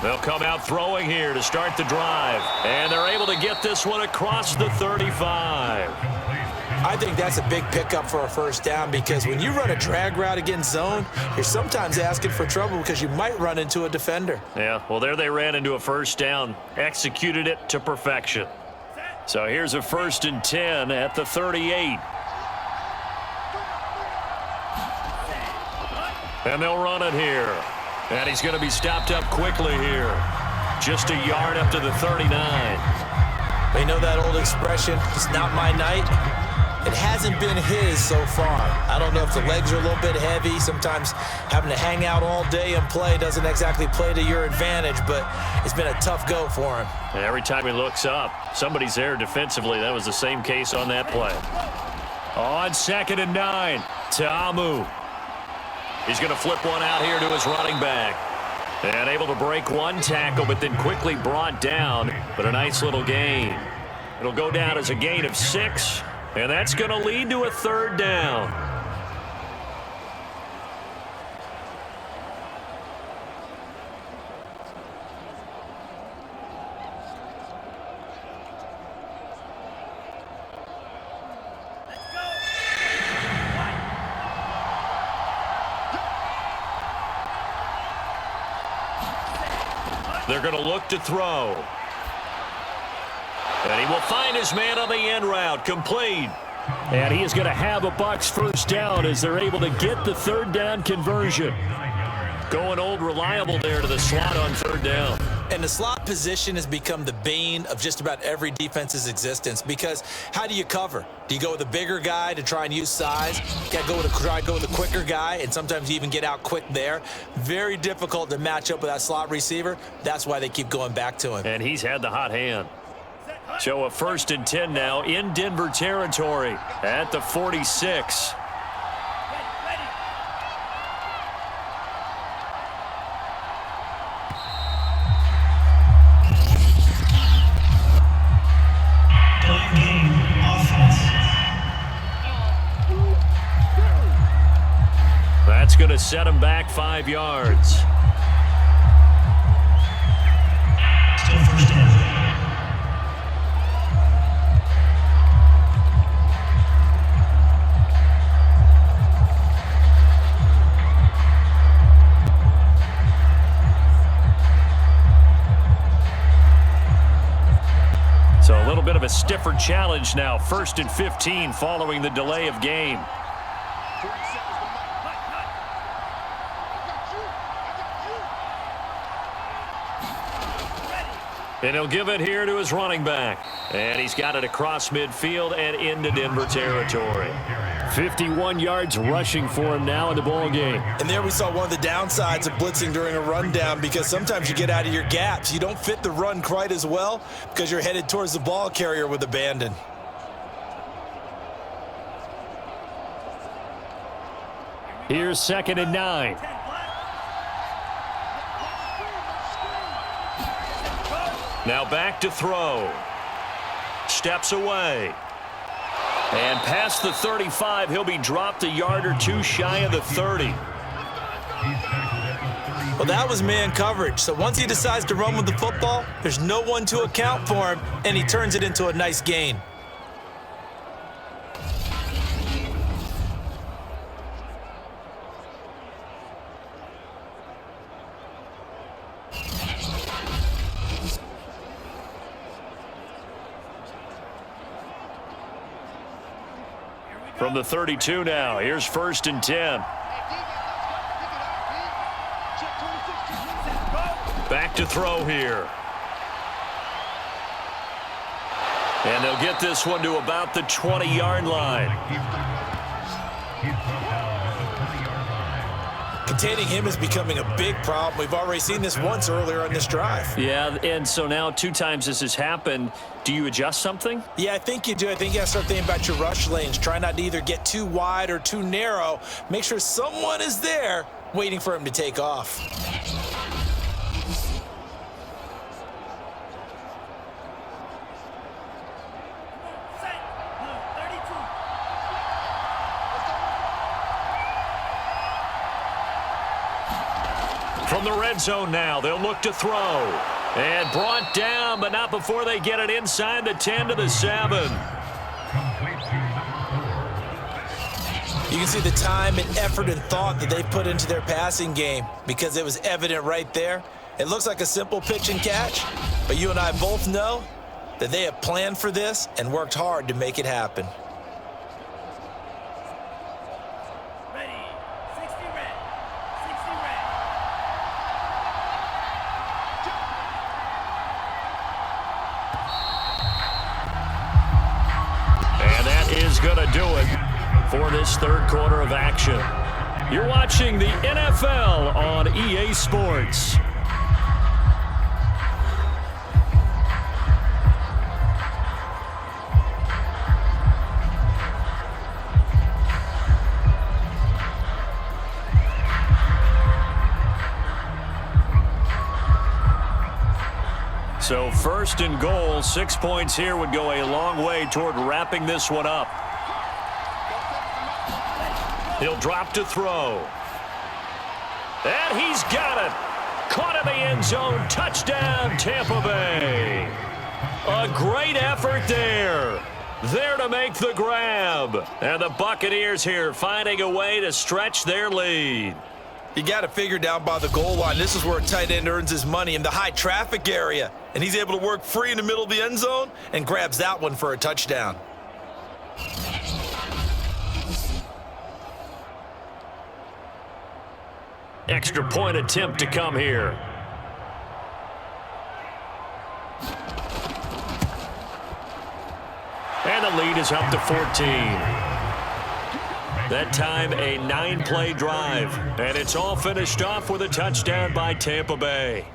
They'll come out throwing here to start the drive. And they're able to get this one across the 35. I think that's a big pickup for a first down because when you run a drag route against zone, you're sometimes asking for trouble because you might run into a defender. Yeah, well, there they ran into a first down, executed it to perfection. So here's a 1st and 10 at the 38. And they'll run it here. And he's going to be stopped up quickly here. Just a yard up to the 39. But you know that old expression, it's not my night? It hasn't been his so far. I don't know if the legs are a little bit heavy. Sometimes having to hang out all day and play doesn't exactly play to your advantage, but it's been a tough go for him. And every time he looks up, somebody's there defensively. That was the same case on that play. On 2nd and 9, Ta'amu. He's going to flip one out here to his running back. And able to break one tackle, but then quickly brought down. But a nice little gain. It'll go down as a gain of 6. And that's going to lead to a 3rd down. They're going to look to throw. And he will find his man on the end route, complete. And he is going to have a Bucs 1st down as they're able to get the 3rd down conversion. Going old reliable there to the slot on 3rd down. And the slot position has become the bane of just about every defense's existence, because how do you cover? Do you go with a bigger guy to try and use size? You got to try to go with a quicker guy, and sometimes you even get out quick there. Very difficult to match up with that slot receiver. That's why they keep going back to him. And he's had the hot hand. So a 1st and 10 now in Denver territory at the 46. That's going to set him back 5 yards. Still 1st down. So a little bit of a stiffer challenge now. 1st and 15 following the delay of game. And he'll give it here to his running back. And he's got it across midfield and into Denver territory. 51 yards rushing for him now in the ball game. And there we saw one of the downsides of blitzing during a rundown, because sometimes you get out of your gaps. You don't fit the run quite as well because you're headed towards the ball carrier with abandon. Here's 2nd and 9. Now back to throw. Steps away. And past the 35, he'll be dropped a yard or 2 shy of the 30. Well, that was man coverage. So once he decides to run with the football, there's no one to account for him, and he turns it into a nice gain. From the 32 now, here's 1st and 10. Back to throw here. And they'll get this one to about the 20-yard line. Containing him is becoming a big problem. We've already seen this once earlier on this drive. Yeah, and so now 2 times this has happened. Do you adjust something? Yeah, I think you do. I think you got to start thinking about your rush lanes. Try not to either get too wide or too narrow. Make sure someone is there waiting for him to take off. From the red zone now, they'll look to throw. And brought down, but not before they get it inside the 10 to the 7. You can see the time and effort and thought that they put into their passing game, because it was evident right there. It looks like a simple pitch and catch, but you and I both know that they have planned for this and worked hard to make it happen. is going to do it for this third quarter of action. You're watching the NFL on EA Sports. So first and goal, 6 points here would go a long way toward wrapping this one up. He'll drop to throw. And he's got it. Caught in the end zone. Touchdown, Tampa Bay. A great effort there. There to make the grab. And the Buccaneers here finding a way to stretch their lead. You got to figure down by the goal line. This is where a tight end earns his money, in the high traffic area. And he's able to work free in the middle of the end zone and grabs that one for a touchdown. Extra point attempt to come here. And the lead is up to 14. That time a 9-play drive. And it's all finished off with a touchdown by Tampa Bay.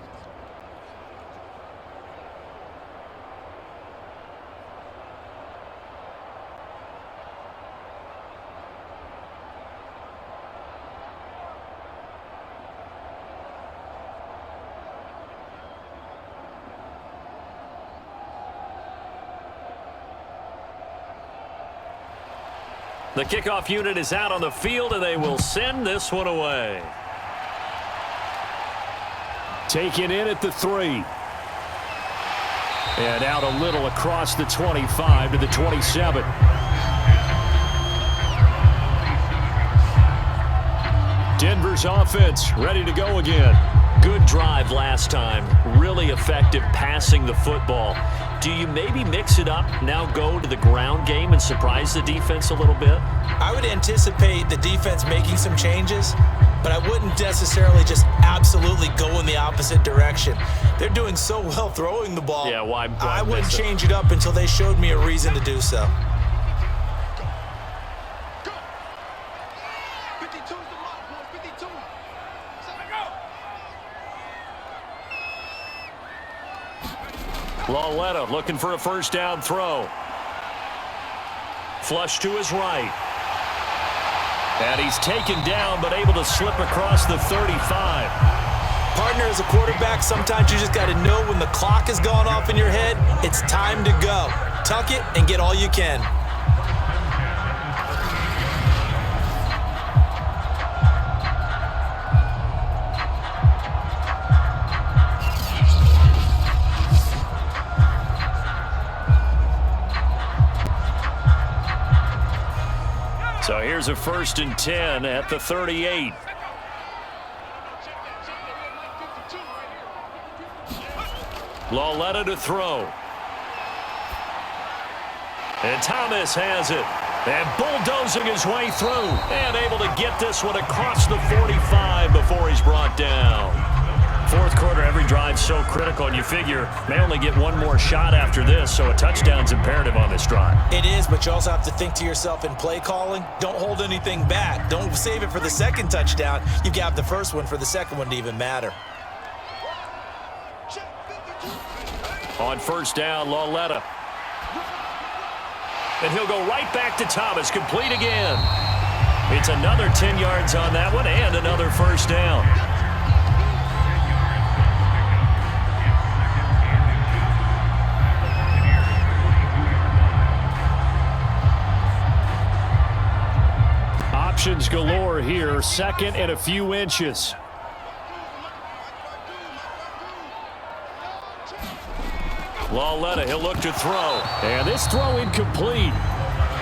The kickoff unit is out on the field, and they will send this one away. Taken in at the 3. And out a little across the 25 to the 27. Denver's offense ready to go again. Good drive last time. Really effective passing the football. Do you maybe mix it up, now go to the ground game and surprise the defense a little bit? I would anticipate the defense making some changes, but I wouldn't necessarily just absolutely go in the opposite direction. They're doing so well throwing the ball. Yeah, why I wouldn't change it up until they showed me a reason to do so. Lauletta looking for a first down throw. Flush to his right. And he's taken down but able to slip across the 35. Partner, as a quarterback, sometimes you just got to know when the clock has gone off in your head, it's time to go. Tuck it and get all you can. So here's a 1st and 10 at the 38. Lauletta to throw. And Thomas has it. And bulldozing his way through. And able to get this one across the 45 before he's brought down. Fourth quarter, every drive so critical, and you figure may only get one more shot after this, so a touchdown's imperative on this drive. It is, but you also have to think to yourself in play calling, don't hold anything back. Don't save it for the second touchdown. You've got the first one for the second one to even matter. On first down, Lauletta. And he'll go right back to Thomas, complete again. It's another 10 yards on that one and another first down. Options galore here. 2nd and a few inches. Lauletta, he'll look to throw. And this throw incomplete.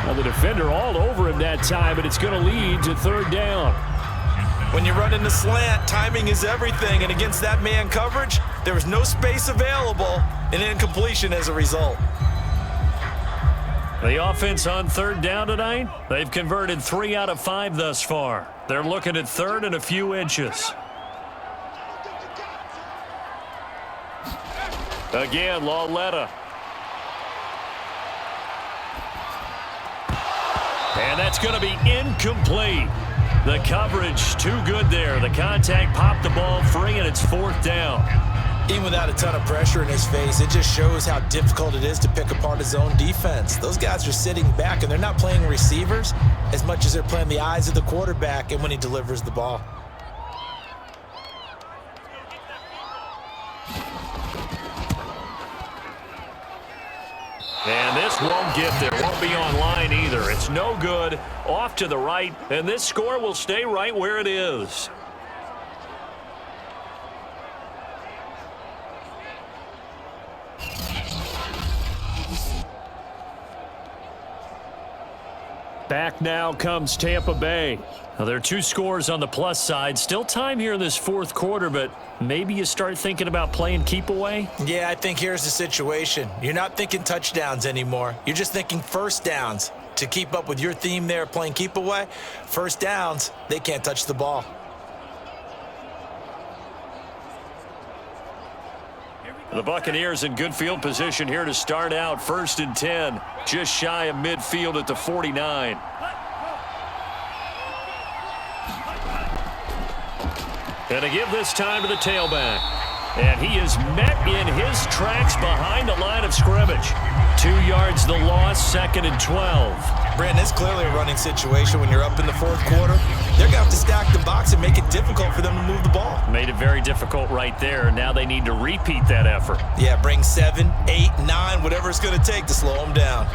Now the defender all over him that time, but it's going to lead to 3rd down. When you run in the slant, timing is everything, and against that man coverage, there was no space available, and incompletion as a result. The offense on 3rd down tonight, they've converted 3 out of 5 thus far. They're looking at 3rd and a few inches. Again, Lauletta. And that's going to be incomplete. The coverage too good there. The contact popped the ball free, and it's 4th down. Even without a ton of pressure in his face, it just shows how difficult it is to pick apart his own defense. Those guys are sitting back, and they're not playing receivers as much as they're playing the eyes of the quarterback and when he delivers the ball. And this won't get there. Won't be online either. It's no good. Off to the right, and this score will stay right where it is. Back now comes Tampa Bay. Now, there are 2 scores on the plus side. Still time here in this 4th quarter, but maybe you start thinking about playing keep away? Yeah, I think here's the situation. You're not thinking touchdowns anymore. You're just thinking first downs. To keep up with your theme there, playing keep away, first downs, they can't touch the ball. The Buccaneers in good field position here to start out. 1st and 10, just shy of midfield at the 49. And to give this time to the tailback. And he is met in his tracks behind the line of scrimmage. 2 yards the loss, 2nd and 12. Brandon, it's clearly a running situation when you're up in the 4th quarter. They're going to have to stack the box and make it difficult for them to move the ball. Made it very difficult right there. Now they need to repeat that effort. Yeah, bring 7, 8, 9, whatever it's going to take to slow them down.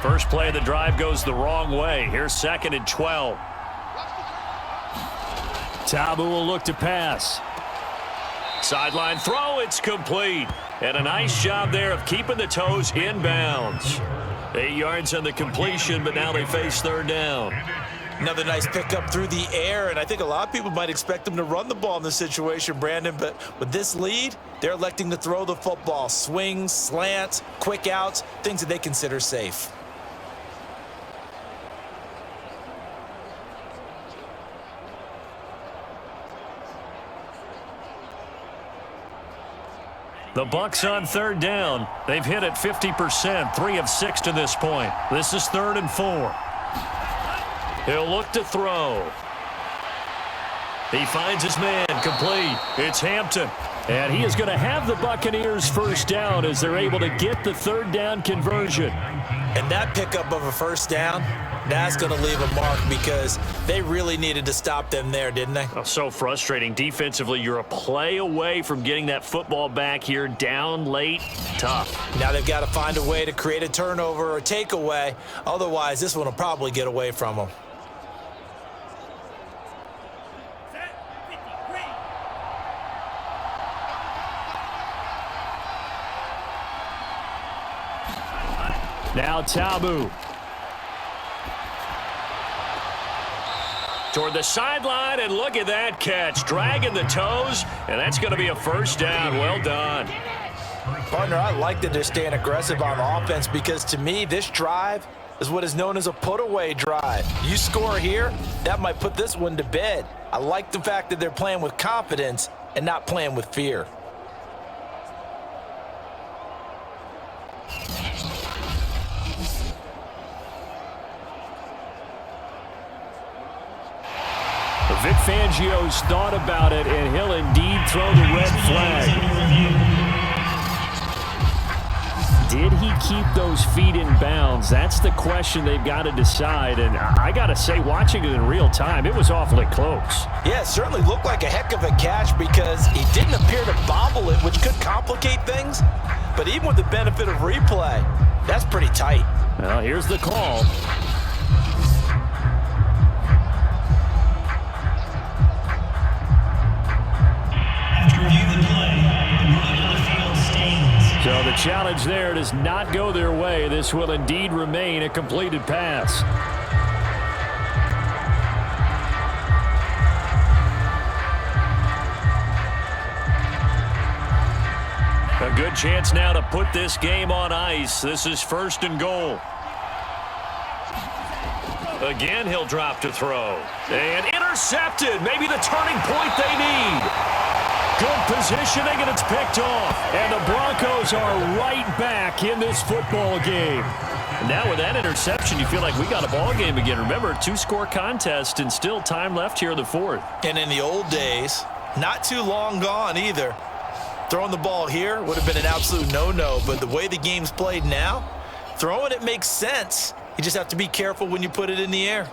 First play of the drive goes the wrong way. Here's 2nd and 12. Tabu will look to pass. Sideline throw, it's complete. And a nice job there of keeping the toes inbounds. 8 yards on the completion, but now they face 3rd down. Another nice pickup through the air, and I think a lot of people might expect them to run the ball in this situation, Brandon, but with this lead, they're electing to throw the football. Swings, slants, quick outs, things that they consider safe. The Bucs on 3rd down. They've hit it 50%, 3 of 6 to this point. This is 3rd and 4. He'll look to throw. He finds his man, complete. It's Hampton. And he is going to have the Buccaneers first down as they're able to get the 3rd down conversion. And that pickup of a first down, that's going to leave a mark because they really needed to stop them there, didn't they? Oh, so frustrating. Defensively, you're a play away from getting that football back here. Down late, tough. Now they've got to find a way to create a turnover or takeaway. Otherwise, this one will probably get away from them. Now Tabu. Toward the sideline, and look at that catch. Dragging the toes, and that's going to be a first down. Well done. Partner, I like that they're staying aggressive on offense because to me, this drive is what is known as a put-away drive. You score here, that might put this one to bed. I like the fact that they're playing with confidence and not playing with fear. Vic Fangio's thought about it, and he'll indeed throw the red flag. Did he keep those feet in bounds? That's the question they've got to decide. And I got to say, watching it in real time, it was awfully close. Yeah, it certainly looked like a heck of a catch because he didn't appear to bobble it, which could complicate things. But even with the benefit of replay, that's pretty tight. Well, here's the call. So the challenge there does not go their way. This will indeed remain a completed pass. A good chance now to put this game on ice. This is 1st and goal. Again, he'll drop to throw. And intercepted. Maybe the turning point they need. Good positioning, and it's picked off. And the Broncos are right back in this football game. Now with that interception, you feel like we got a ball game again. Remember, 2-score contest and still time left here in the fourth. And in the old days, not too long gone either, throwing the ball here would have been an absolute no-no. But the way the game's played now, throwing it makes sense. You just have to be careful when you put it in the air.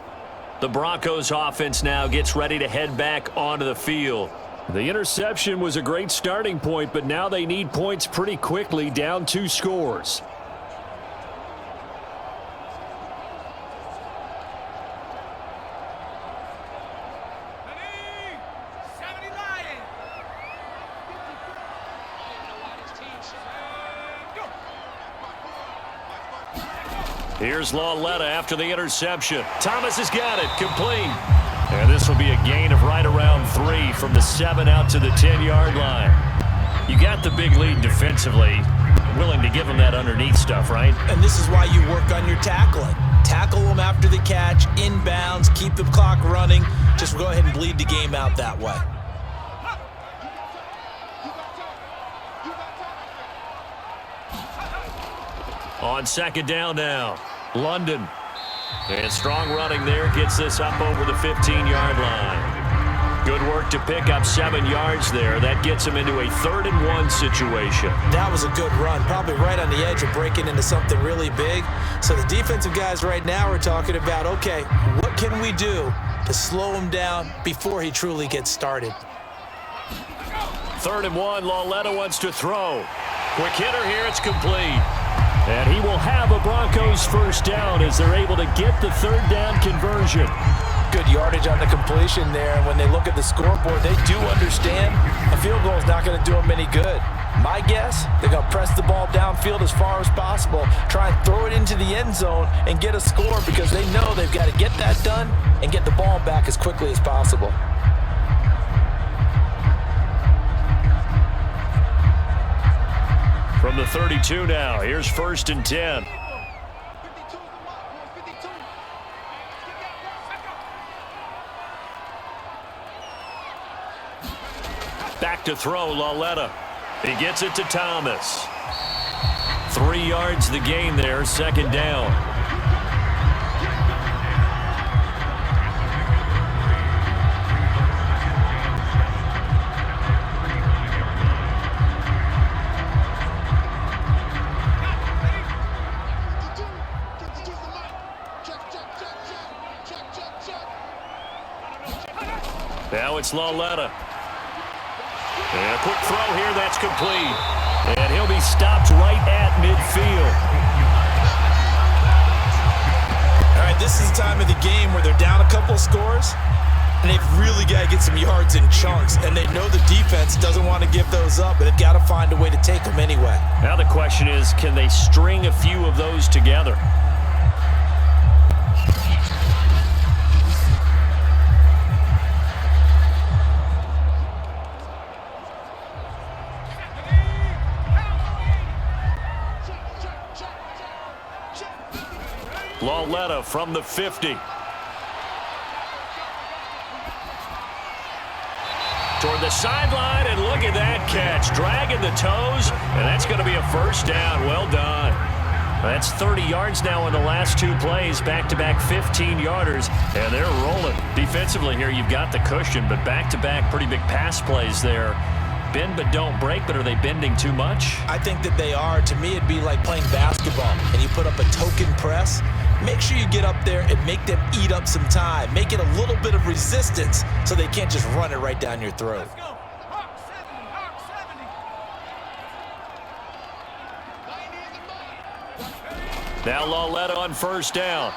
The Broncos offense now gets ready to head back onto the field. The interception was a great starting point, but now they need points pretty quickly, down 2 scores. Here's Lauletta after the interception. Thomas has got it, complete. And this will be a gain of right around 3 from the 7 out to the 10-yard line. You got the big lead defensively. Willing to give them that underneath stuff, right? And this is why you work on your tackling. Tackle them after the catch, inbounds, keep the clock running. Just go ahead and bleed the game out that way. On second down now, London. And strong running there gets this up over the 15-yard line. Good work to pick up 7 yards there. That gets him into a 3rd-and-1 situation. That was a good run, probably right on the edge of breaking into something really big. So the defensive guys right now are talking about, okay, what can we do to slow him down before he truly gets started? 3rd and 1, Lauletta wants to throw. Quick hitter here, it's complete. And he will have a Broncos first down as they're able to get the 3rd down conversion. Good yardage on the completion there. And when they look at the scoreboard, they do understand a field goal is not going to do them any good. My guess, they're going to press the ball downfield as far as possible, try and throw it into the end zone and get a score because they know they've got to get that done and get the ball back as quickly as possible. From the 32 now, here's 1st and 10. Back to throw, Lauletta. He gets it to Thomas. 3 yards the gain there, 2nd down. Now it's Lauletta. And a quick throw here, that's complete. And he'll be stopped right at midfield. All right, this is the time of the game where they're down a couple scores, and they've really got to get some yards in chunks. And they know the defense doesn't want to give those up, but they've got to find a way to take them anyway. Now the question is, can they string a few of those together? Lauletta from the 50. Toward the sideline, and look at that catch. Dragging the toes, and that's going to be a first down. Well done. That's 30 yards now in the last 2 plays. Back-to-back 15-yarders, and they're rolling. Defensively here, you've got the cushion, but back-to-back pretty big pass plays there. Bend but don't break, but are they bending too much? I think that they are. To me, it'd be like playing basketball, and you put up a token press. Make sure you get up there and make them eat up some time. Make it a little bit of resistance so they can't just run it right down your throat. Now Lauletta on first down.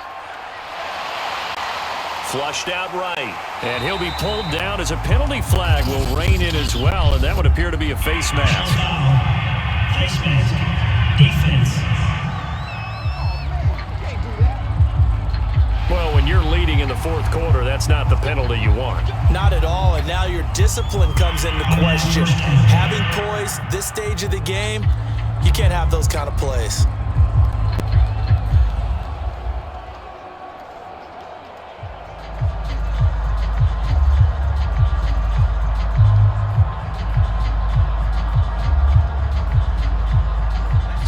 Flushed out right. And he'll be pulled down as a penalty flag will rein in as well, and that would appear to be a face mask. Face mask. Defense. Well, when you're leading in the 4th quarter, that's not the penalty you want. Not at all, and now your discipline comes into question. Having poise this stage of the game, you can't have those kind of plays.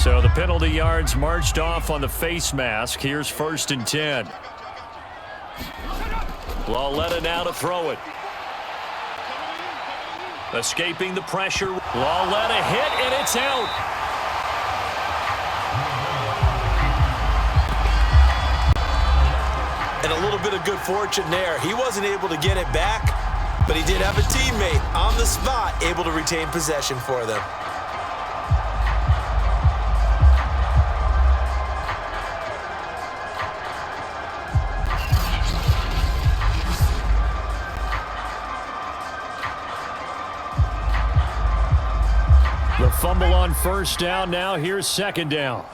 So the penalty yards marched off on the face mask. Here's 1st and 10. Lauletta now to throw it. Escaping the pressure. Lauletta hit, and it's out. And a little bit of good fortune there. He wasn't able to get it back, but he did have a teammate on the spot able to retain possession for them. The fumble on 1st down. Now here's 2nd down.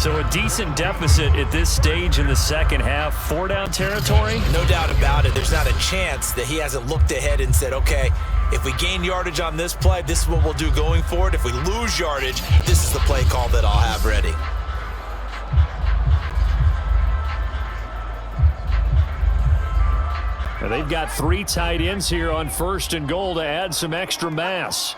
So a decent deficit at this stage in the second half. 4-down territory? No doubt about it. There's not a chance that he hasn't looked ahead and said, okay, if we gain yardage on this play, this is what we'll do going forward. If we lose yardage, this is the play call that I'll have ready. Now they've got 3 tight ends here on 1st and goal to add some extra mass.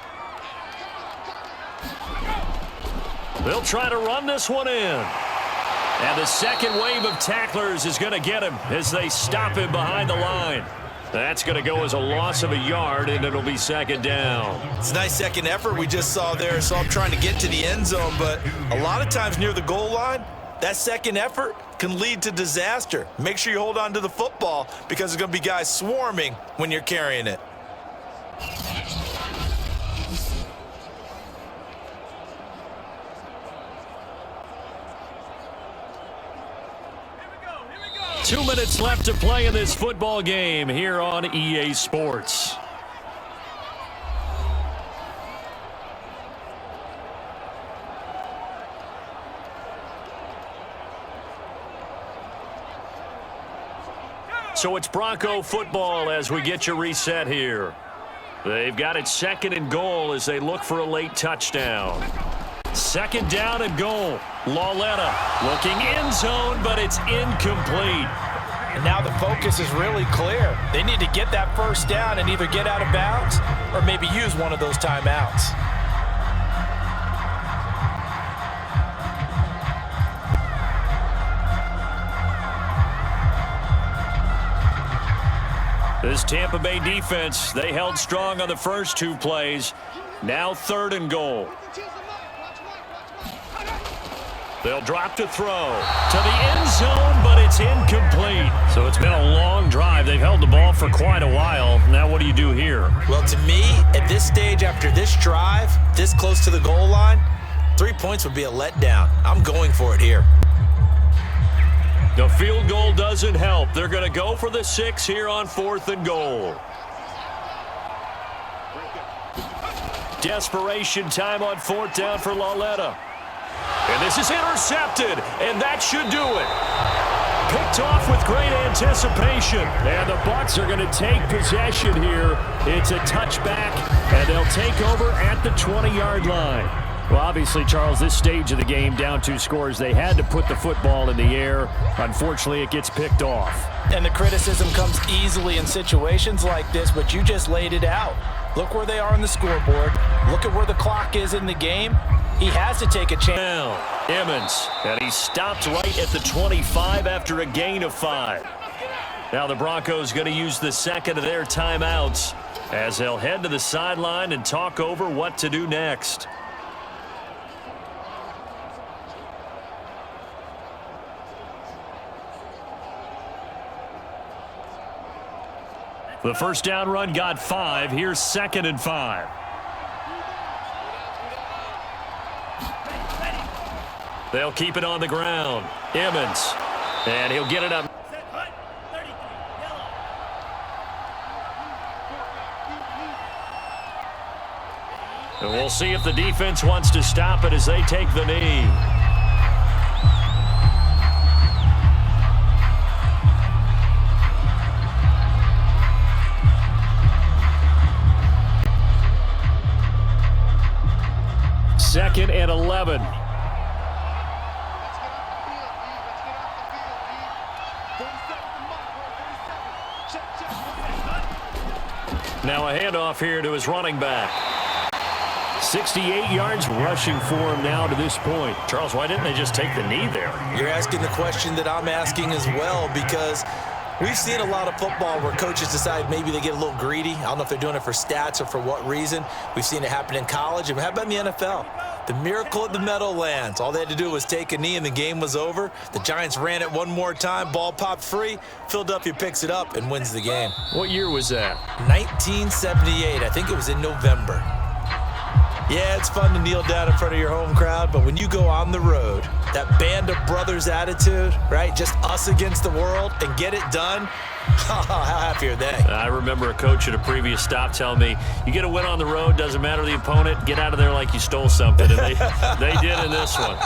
They'll try to run this one in. And the second wave of tacklers is going to get him as they stop him behind the line. That's going to go as a loss of a yard, and it'll be 2nd down. It's a nice second effort we just saw there. So I'm trying to get to the end zone, but a lot of times near the goal line, that second effort can lead to disaster. Make sure you hold on to the football because there's going to be guys swarming when you're carrying it. Two minutes left to play in this football game here on EA Sports. So it's Bronco football as we get you reset here. They've got it 2nd and goal as they look for a late touchdown. 2nd down and goal. Lauletta looking end zone, but it's incomplete. And now the focus is really clear. They need to get that 1st down and either get out of bounds or maybe use one of those timeouts. This Tampa Bay defense, they held strong on the first 2 plays. Now 3rd and goal. They'll drop to throw to the end zone, but it's incomplete. So it's been a long drive. They've held the ball for quite a while. Now what do you do here? Well, to me, at this stage, after this drive, this close to the goal line, 3 points would be a letdown. I'm going for it here. The field goal doesn't help. They're going to go for the 6 here on 4th and goal. Desperation time on 4th down for Lauletta. And this is intercepted, and that should do it. Picked off with great anticipation. And the Bucs are going to take possession here. It's a touchback, and they'll take over at the 20-yard line. Well, obviously, Charles, this stage of the game, down 2 scores, they had to put the football in the air. Unfortunately, it gets picked off. And the criticism comes easily in situations like this, but you just laid it out. Look where they are on the scoreboard. Look at where the clock is in the game. He has to take a chance. Now, Emmons, and he stopped right at the 25 after a gain of 5. Now the Broncos going to use the 2nd of their timeouts as they'll head to the sideline and talk over what to do next. The 1st down run got 5. Here's 2nd and 5. They'll keep it on the ground. Emmons. And he'll get it up. And we'll see if the defense wants to stop it as they take the knee. Second and 11. Now a handoff here to his running back. 68 yards rushing for him now to this point. Charles, why didn't they just take the knee there? You're asking the question that I'm asking as well, because we've seen a lot of football where coaches decide maybe they get a little greedy. I don't know if they're doing it for stats or for what reason. We've seen it happen in college, and how about in the NFL? The miracle at the Meadowlands. All they had to do was take a knee and the game was over. The Giants ran it one more time. Ball popped free. Philadelphia picks it up and wins the game. What year was that? 1978. I think it was in November. Yeah, it's fun to kneel down in front of your home crowd, but when you go on the road, that band of brothers attitude, right? Just us against the world and get it done. How happy are they? I remember a coach at a previous stop telling me, you get a win on the road, doesn't matter the opponent, get out of there like you stole something. And they did in this one.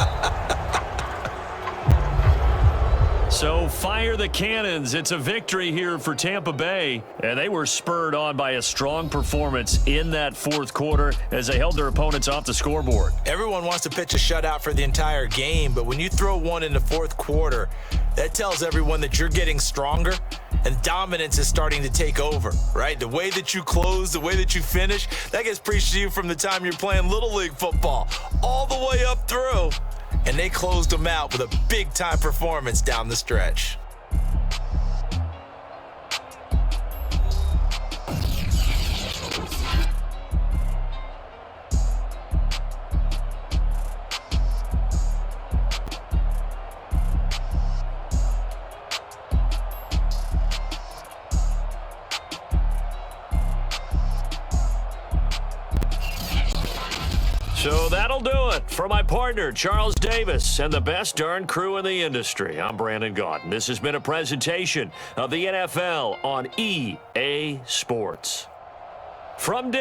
So fire the cannons. It's a victory here for Tampa Bay. And they were spurred on by a strong performance in that fourth quarter as they held their opponents off the scoreboard. Everyone wants to pitch a shutout for the entire game, but when you throw one in the fourth quarter, that tells everyone that you're getting stronger and dominance is starting to take over, right? The way that you close, the way that you finish, that gets preached to you from the time you're playing Little League football all the way up through. And they closed them out with a big-time performance down the stretch. So that'll do it for my partner, Charles Davis, and the best darn crew in the industry. I'm Brandon Gaudin. This has been a presentation of the NFL on EA Sports. From